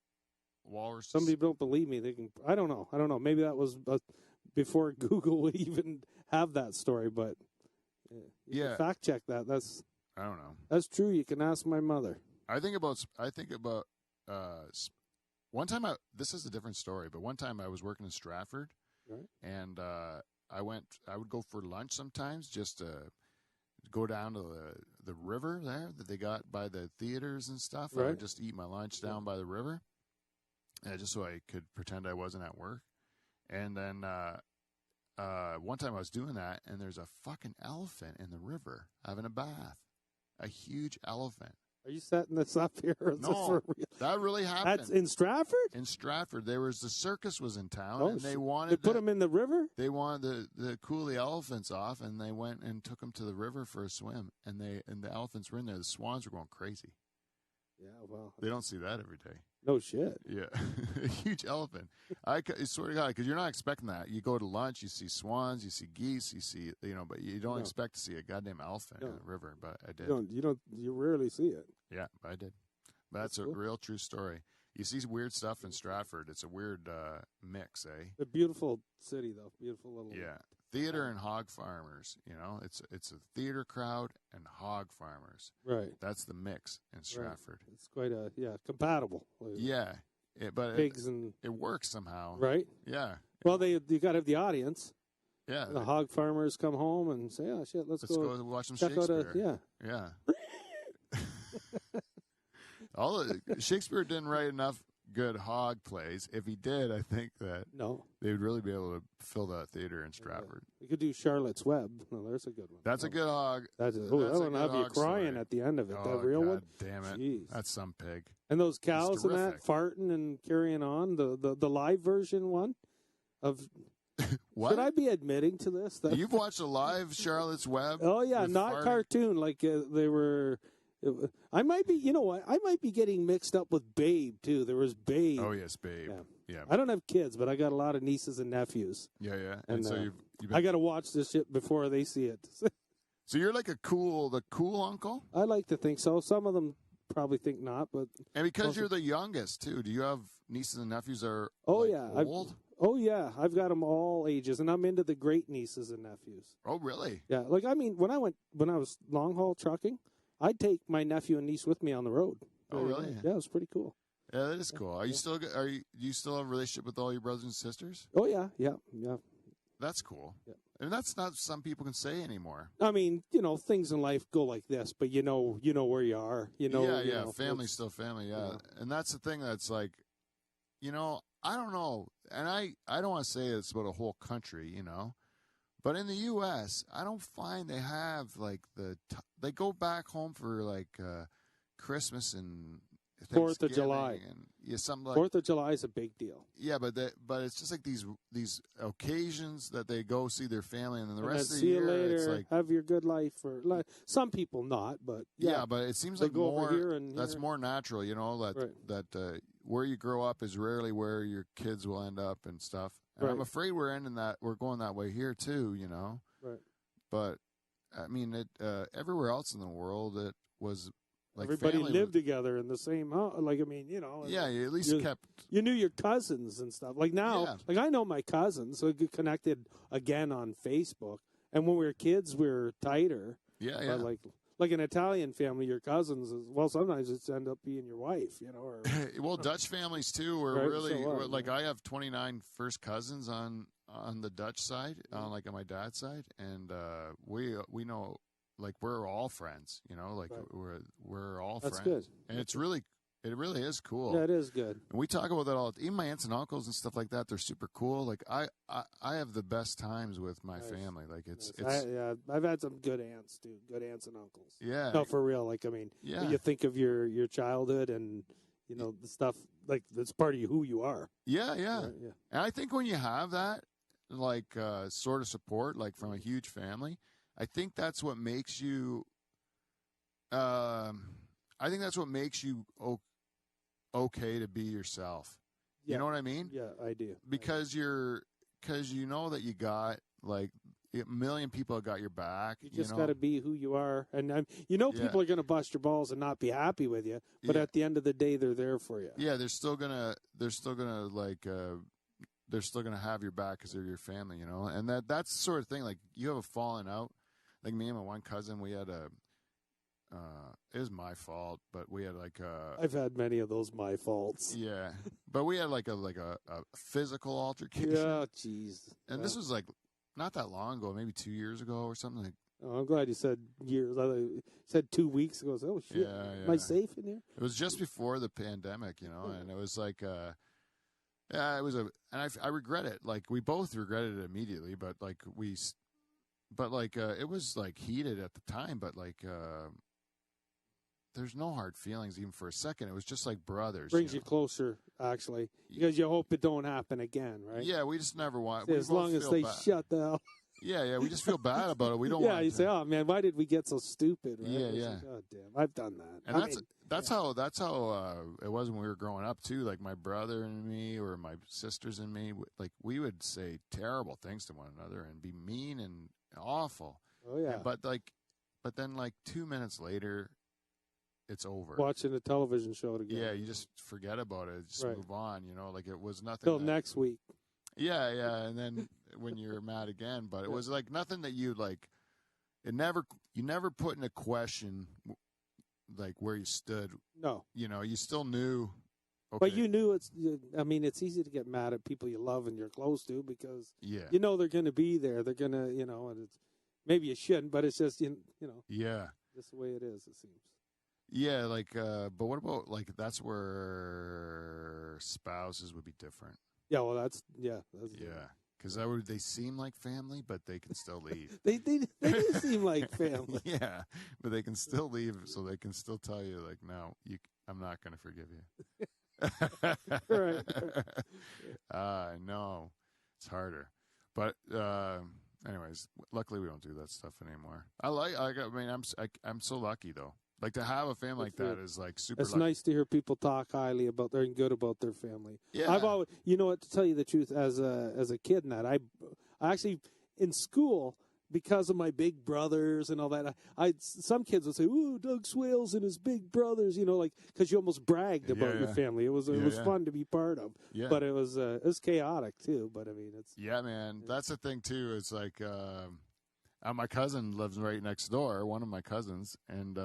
Walrus. Some people don't believe me. They can. I don't know. Maybe that was before Google would even have that story, but fact check that. I don't know. That's true. You can ask my mother. I think about one time. This is a different story, but one time I was working in Stratford, right? And I would go for lunch sometimes, just to go down to the river there that they got by the theaters and stuff. Right. I would just eat my lunch down by the river, just so I could pretend I wasn't at work. And then one time I was doing that, and there's a fucking elephant in the river having a bath. A huge elephant. Are you setting this up here? Or is no, this for real? That really happened. That's in Stratford? In Stratford. The circus was in town, and they wanted... They put them in the river? They wanted to cool the elephants off, and they went and took them to the river for a swim, and the elephants were in there. The swans were going crazy. Yeah, well... They don't see that every day. No shit. Yeah. A huge elephant. I swear to God, because you're not expecting that. You go to lunch, you see swans, you see geese, you see, but you don't expect to see a goddamn elephant in a river, but I did. You rarely see it. Yeah, I did. But that's a real true story. You see weird stuff in Stratford. It's a weird mix, eh? A beautiful city, though. Beautiful little. Yeah. Theater and hog farmers, you know. It's a theater crowd and hog farmers. Right. That's the mix in Stratford. Right. It's quite compatible. Yeah. But pigs and it works somehow. Right? Yeah. Well, you got to have the audience. Yeah. The hog farmers come home and say, "Oh shit, let's go watch some check Shakespeare." Yeah. Shakespeare didn't write enough good hog plays. If he did, I think that they would really be able to fill that theater in Stratford. You could do Charlotte's Web. No, there's a good one. That's a good hog. That one have you crying story. At the end of it. Oh, that real God one. Damn it! Jeez. That's some pig. And those cows and that farting and carrying on. The live version one of. What? Should I be admitting to this? You've watched a live Charlotte's Web? Oh yeah, not farting? Cartoon. Like they were. I might be. You know what? I might be getting mixed up with Babe too. There was Babe. Oh yes, Babe. Yeah. I don't have kids, but I got a lot of nieces and nephews. Yeah. And so you've been... I got to watch this shit before they see it. So you're like the cool uncle? I like to think so. Some of them probably think not, but and because you're the youngest too, do you have nieces and nephews that are old? I've got them all ages, and I'm into the great nieces and nephews. Oh, really? Yeah, like I mean, when I was long haul trucking, I'd take my nephew and niece with me on the road. Oh, really? Yeah, it was pretty cool. Yeah, that is cool. Do you still have a relationship with all your brothers and sisters? Oh yeah. That's cool. Yeah. And that's not some people can say anymore. I mean, things in life go like this, but you know where you are. Family's still family. Yeah, and that's the thing. That's like, I don't know, and I don't want to say it's about a whole country, but in the U.S., I don't find they have like they go back home for like Christmas and 4th of July, and something like 4th of July is a big deal. Yeah, but it's just like these occasions that they go see their family, and then the rest of the see year, you later, it's like have your good life. Or some people not, but yeah, but it seems like go more over here and that's here. more natural, that where you grow up is rarely where your kids will end up and stuff. And I'm afraid we're going that way here too, Right. But I mean, everywhere else in the world, it was. Like everybody lived together in the same house. Like, I mean, Yeah, you at least kept... You knew your cousins and stuff. Like now, like I know my cousins, so I get connected again on Facebook. And when we were kids, we were tighter. Yeah. But like an Italian family, your cousins, sometimes it's end up being your wife, or... Well, Dutch families, too, were right, really... so like, I have 29 first cousins on the Dutch side, on my dad's side. And we know... Like we're all friends, like right. we're all That's friends. Good. And it really is cool. Yeah, it is good. And we talk about that all. Even my aunts and uncles and stuff like that, they're super cool. Like I have the best times with my family. Like it's I've had some good aunts too, good aunts and uncles. Yeah, no, for real. Like I mean, you think of your childhood and the stuff like that's part of who you are. Yeah. Right, yeah. And I think when you have that, like sort of support, like from a huge family. I think that's what makes you. I think that's what makes you okay to be yourself. Yeah. You know what I mean? Yeah, I do. Because you know that you got like a million people have got your back. You just got to be who you are, and people are going to bust your balls and not be happy with you. But at the end of the day, they're there for you. Yeah, they're still gonna they're still gonna have your back because they're your family. And that's the sort of thing. Like you have a falling out. Like me and my one cousin, we had it was my fault, but we had I've had many of those my faults. Yeah, but we had like a physical altercation. Yeah, jeez. And this was like not that long ago, maybe 2 years ago or something. Like, oh, I'm glad you said years. I said 2 weeks ago. Oh shit! Yeah. Am I safe in here? It was just before the pandemic, and it was like it was and I regret it. Like we both regretted it immediately, but it was like heated at the time, but there's no hard feelings even for a second. It was just like brothers. Brings you closer, actually, because you hope it don't happen again, right? Yeah, we just never want. As long as they shut the hell. Yeah, we just feel bad about it. We don't. Yeah, you say, "Oh man, why did we get so stupid?" Right? Yeah. Like, oh damn, I've done that. And that's how it was when we were growing up too. Like my brother and me, or my sisters and me, like we would say terrible things to one another and be mean and awful. Oh yeah. But then 2 minutes later, it's over. Watching a television show together. Yeah, you just forget about it. Just Right. move on, you know, like it was nothing. Till next week. Yeah, yeah, and then when you're mad again, but it was like nothing that you like. You never put into question like where you stood. No. You know, you still knew. Okay. But you knew it's easy to get mad at people you love and you're close to because you know they're going to be there. They're going to, you know, and it's, maybe you shouldn't, but it's just, you know. Yeah. Just the way it is, it seems. Yeah, like, but what about, like, that's where spouses would be different. Yeah, well, that's because they seem like family, but they can still leave. they do seem like family. Yeah, but they can still leave, so they can still tell you, like, no, I'm not going to forgive you. Right. No, it's harder. But anyways, luckily we don't do that stuff anymore. I'm so lucky though. Like to have a family like that is like super. It's lucky. nice to hear people talk highly about and good about their family. Yeah. I've always, you know what, to tell you the truth, as a kid, and that I actually in school, because of my big brothers and all that, some kids would say, "Ooh, Doug Swales and his big brothers," you know, like because you almost bragged about your family. It was fun to be part of, but it was chaotic too. But I mean, it's man. That's the thing too. It's like my cousin lives right next door. One of my cousins, and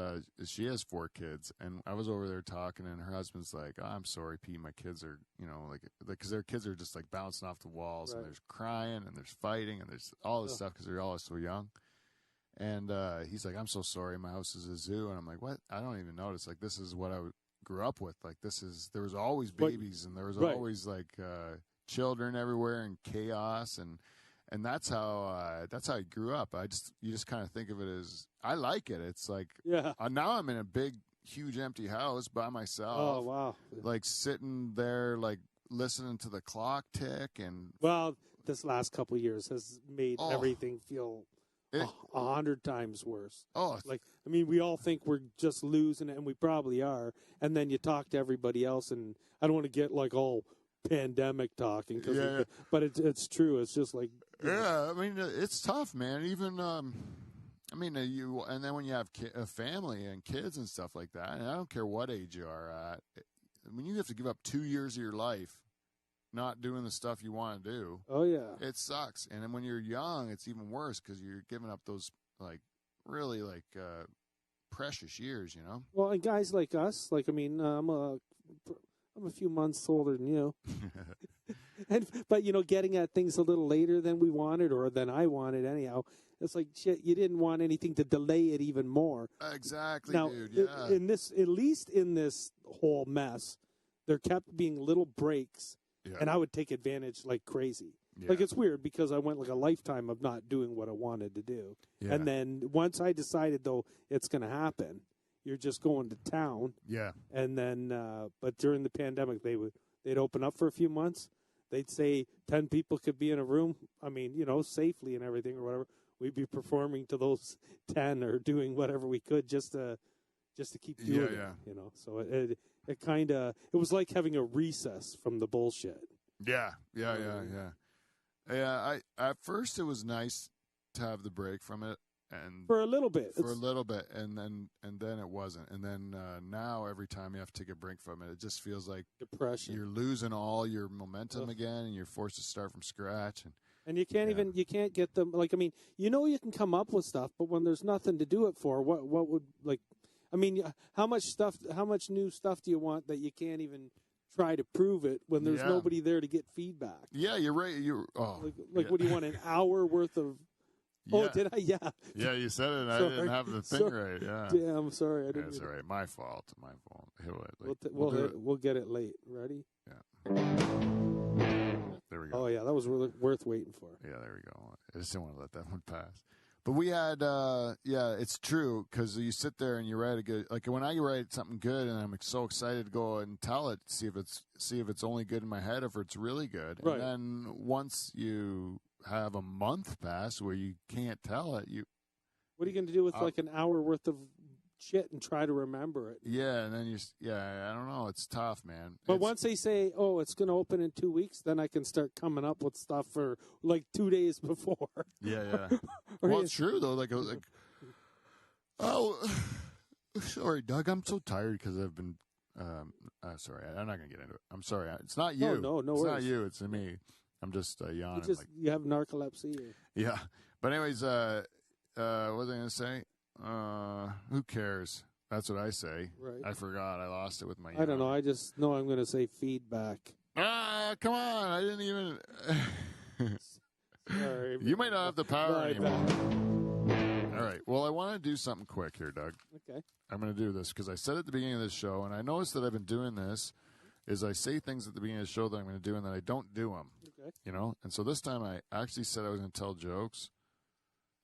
she has 4 kids. And I was over there talking, and her husband's like, "Oh, I'm sorry, Pete. My kids are, you know, like because their kids are just like bouncing off the walls, and there's crying, and there's fighting, and there's all this stuff because they're all so young." And he's like, "I'm so sorry. My house is a zoo." And I'm like, "What? I don't even notice. Like this is what I grew up with. Like there was always babies, and there was always like children everywhere, and chaos, and that's how I grew up. You just kind of think of it as I like it. It's like now I'm in a big, huge, empty house by myself. Oh wow! Like sitting there, like listening to the clock tick, and this last couple of years has made everything feel 100 times worse. Like I mean, we all think we're just losing it, and we probably are. And then you talk to everybody else, and I don't want to get like all pandemic talking, but it's true. It's just like I mean, it's tough, man. Even and then when you have a family and kids and stuff like that, and I don't care what age you are at, when you have to give up 2 years of your life not doing the stuff you want to do, it sucks. And then when you're young, it's even worse because you're giving up those like really like precious years, you know. Well, and guys like us, like I mean, I'm a few months older than you. But, you know, getting at things a little later than we wanted or than I wanted anyhow, it's like, shit, you didn't want anything to delay it even more. Exactly, now, dude, yeah. At least in this whole mess, there kept being little breaks, and I would take advantage like crazy. Yeah. Like, it's weird because I went like a lifetime of not doing what I wanted to do. Yeah. And then once I decided, though, it's going to happen, you're just going to town. Yeah. And then, but during the pandemic, they'd open up for a few months. They'd say 10 people could be in a room. I mean, you know, safely and everything or whatever. We'd be performing to those 10 or doing whatever we could just to keep doing it. You know, so it kind of it was like having a recess from the bullshit. Yeah. I at first it was nice to have the break from it. And for a little bit, and then it wasn't, and then now every time you have to take a break from it, it just feels like depression. You're losing all your momentum again, and you're forced to start from scratch. And you can't you can't get them. Like I mean, you know, you can come up with stuff, but when there's nothing to do it for, what would like? I mean, how much new stuff do you want that you can't even try to prove it when there's nobody there to get feedback? Yeah, you're right. What do you want? An hour worth of. Oh, did I? Yeah. Yeah, you said it, and I didn't have the thing right. Yeah. Damn, sorry. I didn't. That's all right. My fault. We'll get it late. Ready? Yeah. There we go. Oh, yeah. That was really worth waiting for. Yeah, there we go. I just didn't want to let that one pass. But we had, it's true, because you sit there and you write a good, like when I write something good and I'm so excited to go and tell it, see if it's only good in my head, or if it's really good. Right. And then once you have a month pass where you can't tell it, what are you going to do with like an hour worth of shit and try to remember it? Yeah, and then I don't know. It's tough, man. But once they say, "Oh, it's going to open in 2 weeks," then I can start coming up with stuff for like 2 days before. Yeah. Well, it's true though. Like Sorry, Doug. I'm so tired because I've been. Sorry, I'm not gonna get into it. I'm sorry. It's not you. No it's worries. not you. It's me. I'm just yawning. You have narcolepsy. Or... Yeah, but anyways, what was I gonna say? Who cares? That's what I say. Right. I forgot. I lost it with my. I don't know. I just know I'm gonna say feedback. Come on! I didn't even. Sorry. You might not have the power anymore. All right. Well, I want to do something quick here, Doug. Okay. I'm going to do this because I said at the beginning of this show, and I noticed that I've been doing this, is I say things at the beginning of the show that I'm going to do, and then I don't do them. Okay. You know? And so this time I actually said I was going to tell jokes,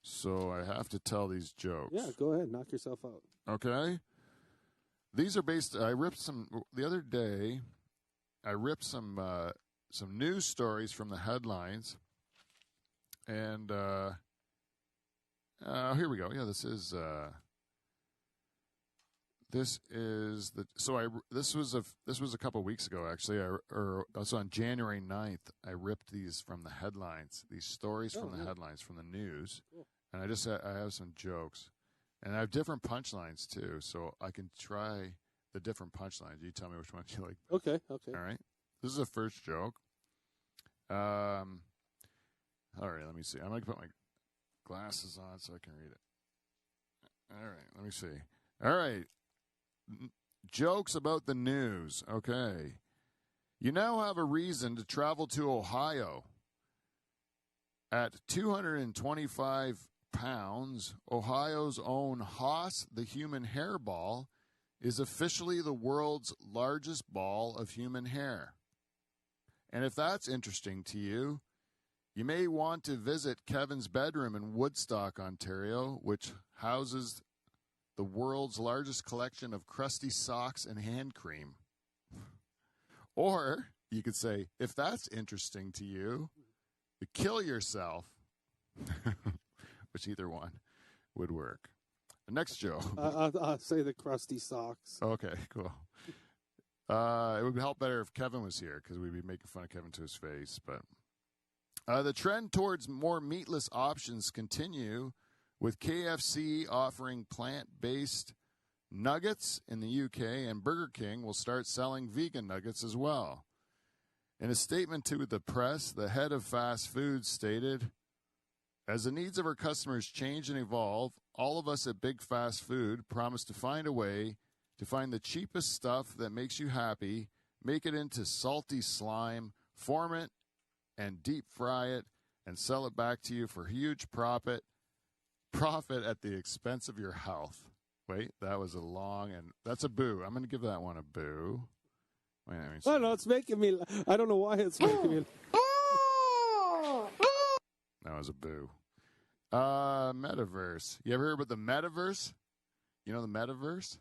so I have to tell these jokes. Yeah, go ahead. Knock yourself out. Okay? These are based, I ripped some, the other day, I ripped some news stories from the headlines, and here we go. Yeah, this was a couple of weeks ago actually. So on January 9th, I ripped these from the headlines, these stories from the headlines from the news, cool. And I have some jokes, and I have different punchlines too, so I can try the different punchlines. You tell me which ones you like. Okay. All right. This is the first joke. All right, let me see. I'm going to put my glasses on so I can read it. All right, let me see. All right. Jokes about the news. Okay. You now have a reason to travel to Ohio. At 225 pounds, Ohio's own Haas the human hairball is officially the world's largest ball of human hair. And if that's interesting to you, you may want to visit Kevin's bedroom in Woodstock, Ontario, which houses the world's largest collection of crusty socks and hand cream. Or you could say, if that's interesting to you, kill yourself, which either one would work. The next joke. I'll say the crusty socks. Okay, cool. It would help better if Kevin was here because we'd be making fun of Kevin to his face. But the trend towards more meatless options continue, with KFC offering plant-based nuggets in the UK, and Burger King will start selling vegan nuggets as well. In a statement to the press, the head of fast food stated, "As the needs of our customers change and evolve, all of us at Big Fast Food promise to find a way to find the cheapest stuff that makes you happy, make it into salty slime, form it, and deep fry it, and sell it back to you for huge profit at the expense of your health." Wait, that was a long, and that's a boo. I'm going to give that one a boo. Wait, let me see. I don't know. It's making me. I don't know why it's making me. That was a boo. Metaverse. You ever heard about the metaverse? You know the metaverse?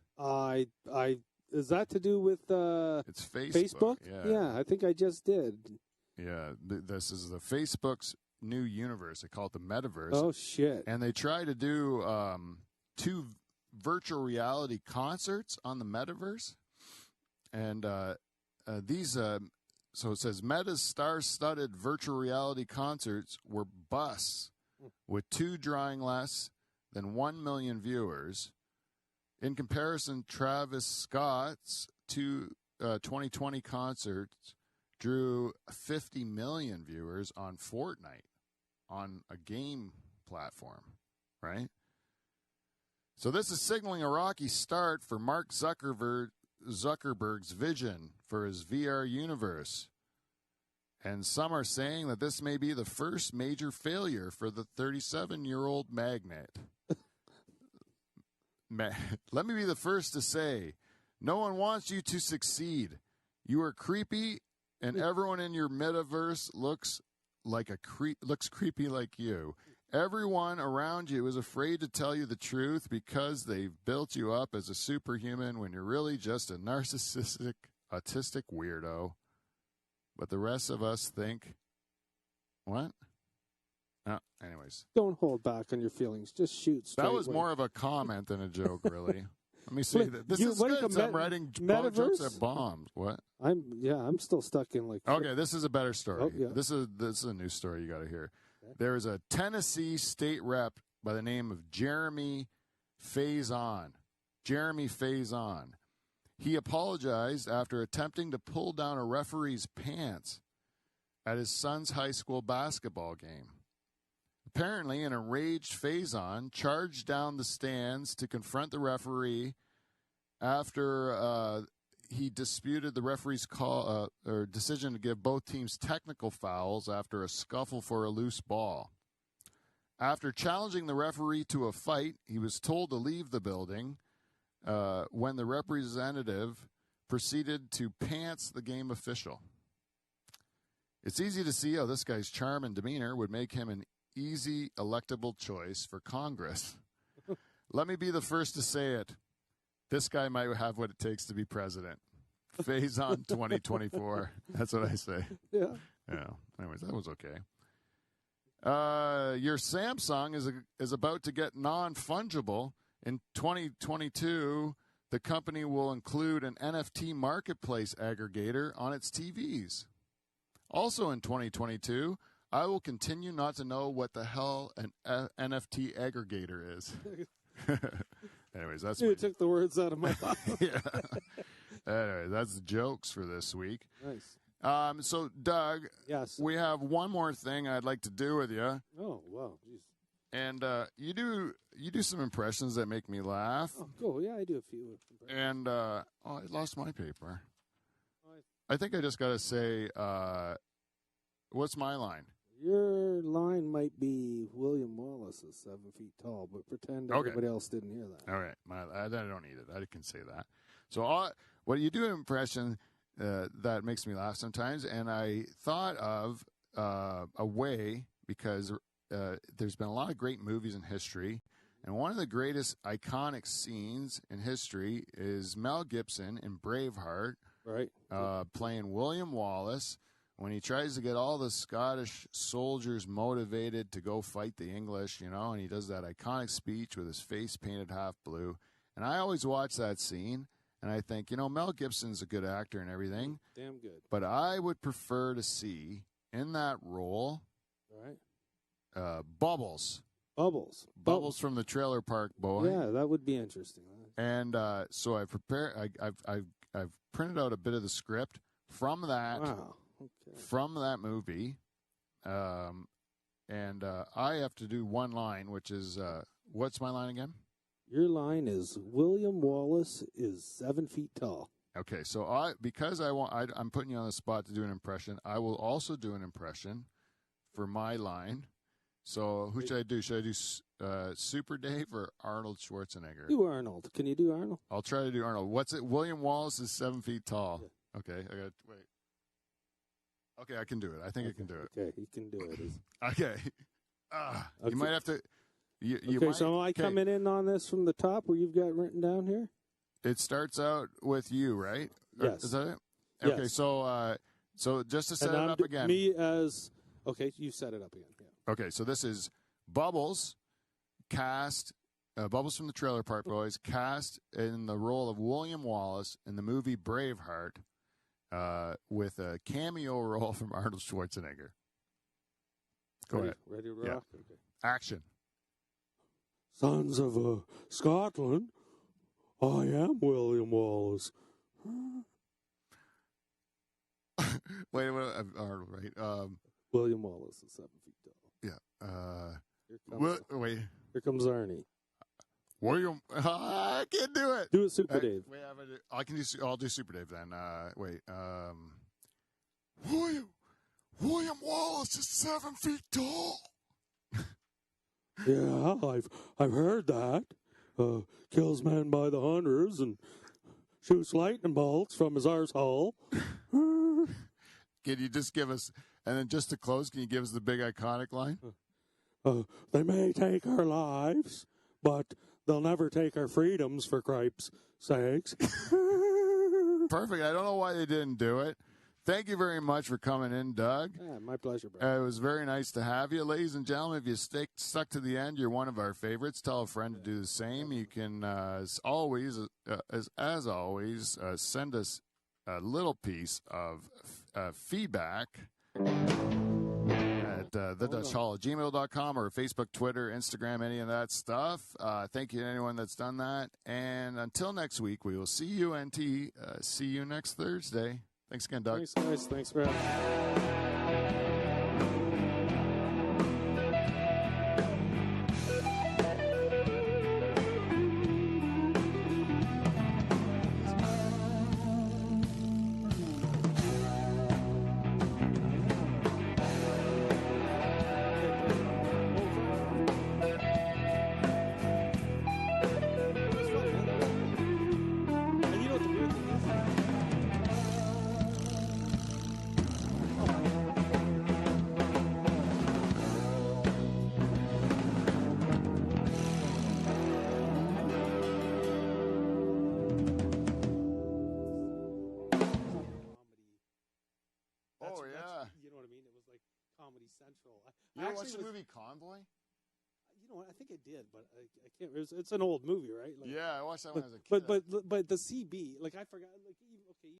Is that to do with It's Facebook. Yeah, I think I just did. Yeah, this is the Facebook's new universe. They call it the metaverse. Oh shit! And they try to do 2 virtual reality concerts on the metaverse, and these. So it says Meta's star-studded virtual reality concerts were busts, with 2 drawing less than 1 million viewers. In comparison, Travis Scott's 2020 concerts drew 50 million viewers on Fortnite, on a game platform, right? So this is signaling a rocky start for Mark Zuckerberg's vision for his VR universe. And some are saying that this may be the first major failure for the 37-year-old magnate. Let me be the first to say, no one wants you to succeed. You are creepy, and everyone in your metaverse looks creepy like you. Everyone around you is afraid to tell you the truth because they've built you up as a superhuman when you're really just a narcissistic, autistic weirdo. But the rest of us think, what? Oh, anyways. Don't hold back on your feelings. Just shoot straight. That was more of a comment than a joke, really. Let me see. This is good. I'm writing jokes at bombs. What? I'm still stuck in like. Okay, this is a better story. Oh, yeah. This is a new story you got to hear. Okay. There is a Tennessee state rep by the name of Jeremy Faison. Jeremy Faison. He apologized after attempting to pull down a referee's pants at his son's high school basketball game. Apparently, an enraged Faison charged down the stands to confront the referee after he disputed the referee's call or decision to give both teams technical fouls after a scuffle for a loose ball. After challenging the referee to a fight, he was told to leave the building when the representative proceeded to pants the game official. It's easy to see how this guy's charm and demeanor would make him an easy electable choice for Congress. Let me be the first to say it. This guy might have what it takes to be president. Faison 2024. That's what I say. Yeah. Yeah. Anyways, that was okay. Your Samsung is about to get non-fungible. In 2022, the company will include an NFT marketplace aggregator on its TVs. Also in 2022, I will continue not to know what the hell an NFT aggregator is. Anyways, that's You took the words out of my mouth. yeah. Anyway, that's jokes for this week. Nice. So, Doug, Yes. we have one more thing I'd like to do with you. Oh, wow. Jeez. And you do some impressions that make me laugh. Oh, cool. Yeah, I do a few. And I lost my paper. I think I just got to say, what's my line? Your line might be William Wallace is 7 feet tall, but pretend everybody else didn't hear that. All right. I don't need it. I can say that. So what you do an impression that makes me laugh sometimes, and I thought of a way, because there's been a lot of great movies in history, and one of the greatest iconic scenes in history is Mel Gibson in Braveheart, Right. playing William Wallace, when he tries to get all the Scottish soldiers motivated to go fight the English, and he does that iconic speech with his face painted half blue. And I always watch that scene, and I think, Mel Gibson's a good actor and everything, Damn good. but I would prefer to see in that role All right. Bubbles. Bubbles From the Trailer Park Boy. Yeah, that would be interesting. And so I've printed out a bit of the script from that. Wow. Okay. From that movie, and I have to do one line, which is, what's my line again? Your line is William Wallace is 7 feet tall. Okay, so I'm putting you on the spot to do an impression. I will also do an impression for my line. So who should I do? Should I do Super Dave or Arnold Schwarzenegger? Do Arnold. Can you do Arnold? I'll try to do Arnold. What's it? William Wallace is 7 feet tall. Yeah. Okay, I got wait. Okay, I can do it. I think I can do it. Okay, he can do it. Okay. Okay. You might have to. So am I coming in on this from the top where you've got written down here? It starts out with you, right? Yes. Is that it? Yes. Okay, so just to set it up again. Okay, you set it up again. Yeah. Okay, so this is Bubbles cast, Bubbles from the Trailer Park Boys cast in the role of William Wallace in the movie Braveheart, with a cameo role from Arnold Schwarzenegger. Go ahead. Ready to rock? Yeah. Okay. Action. Sons of Scotland, I am William Wallace. Wait, Arnold, right? William Wallace is 7 feet tall. Yeah. Wait. Here comes Arnie. William, I can't do it. Do it, Super Dave. Wait, I'll do Super Dave then. Wait. William Wallace is 7 feet tall. Yeah, I've heard that. Kills men by the hundreds and shoots lightning bolts from his arsehole. Can you just give us, and then just to close, can you give us the big iconic line? They may take our lives, but they'll never take our freedoms, for cripes' sakes. Perfect. I don't know why they didn't do it. Thank you very much for coming in, Doug. Yeah, my pleasure, bro. It was very nice to have you. Ladies and gentlemen, if you stuck to the end, you're one of our favorites. Tell a friend to do the same. You can, as always, send us a little piece of feedback at at thedutchhall@gmail.com or Facebook, Twitter, Instagram, any of that stuff. Thank you to anyone that's done that. And until next week, we will see you, NT. See you next Thursday. Thanks again, Doug. Thanks, guys. Thanks for having me. And you know what the weird thing is? Oh, yeah. You know what I mean? It was like Comedy Central. You ever watched the movie Convoy? You know what? I think I did, but I can't. It's an old movie, right? Like, Yeah, I watched that when I was a kid. but the CB, like I forgot, like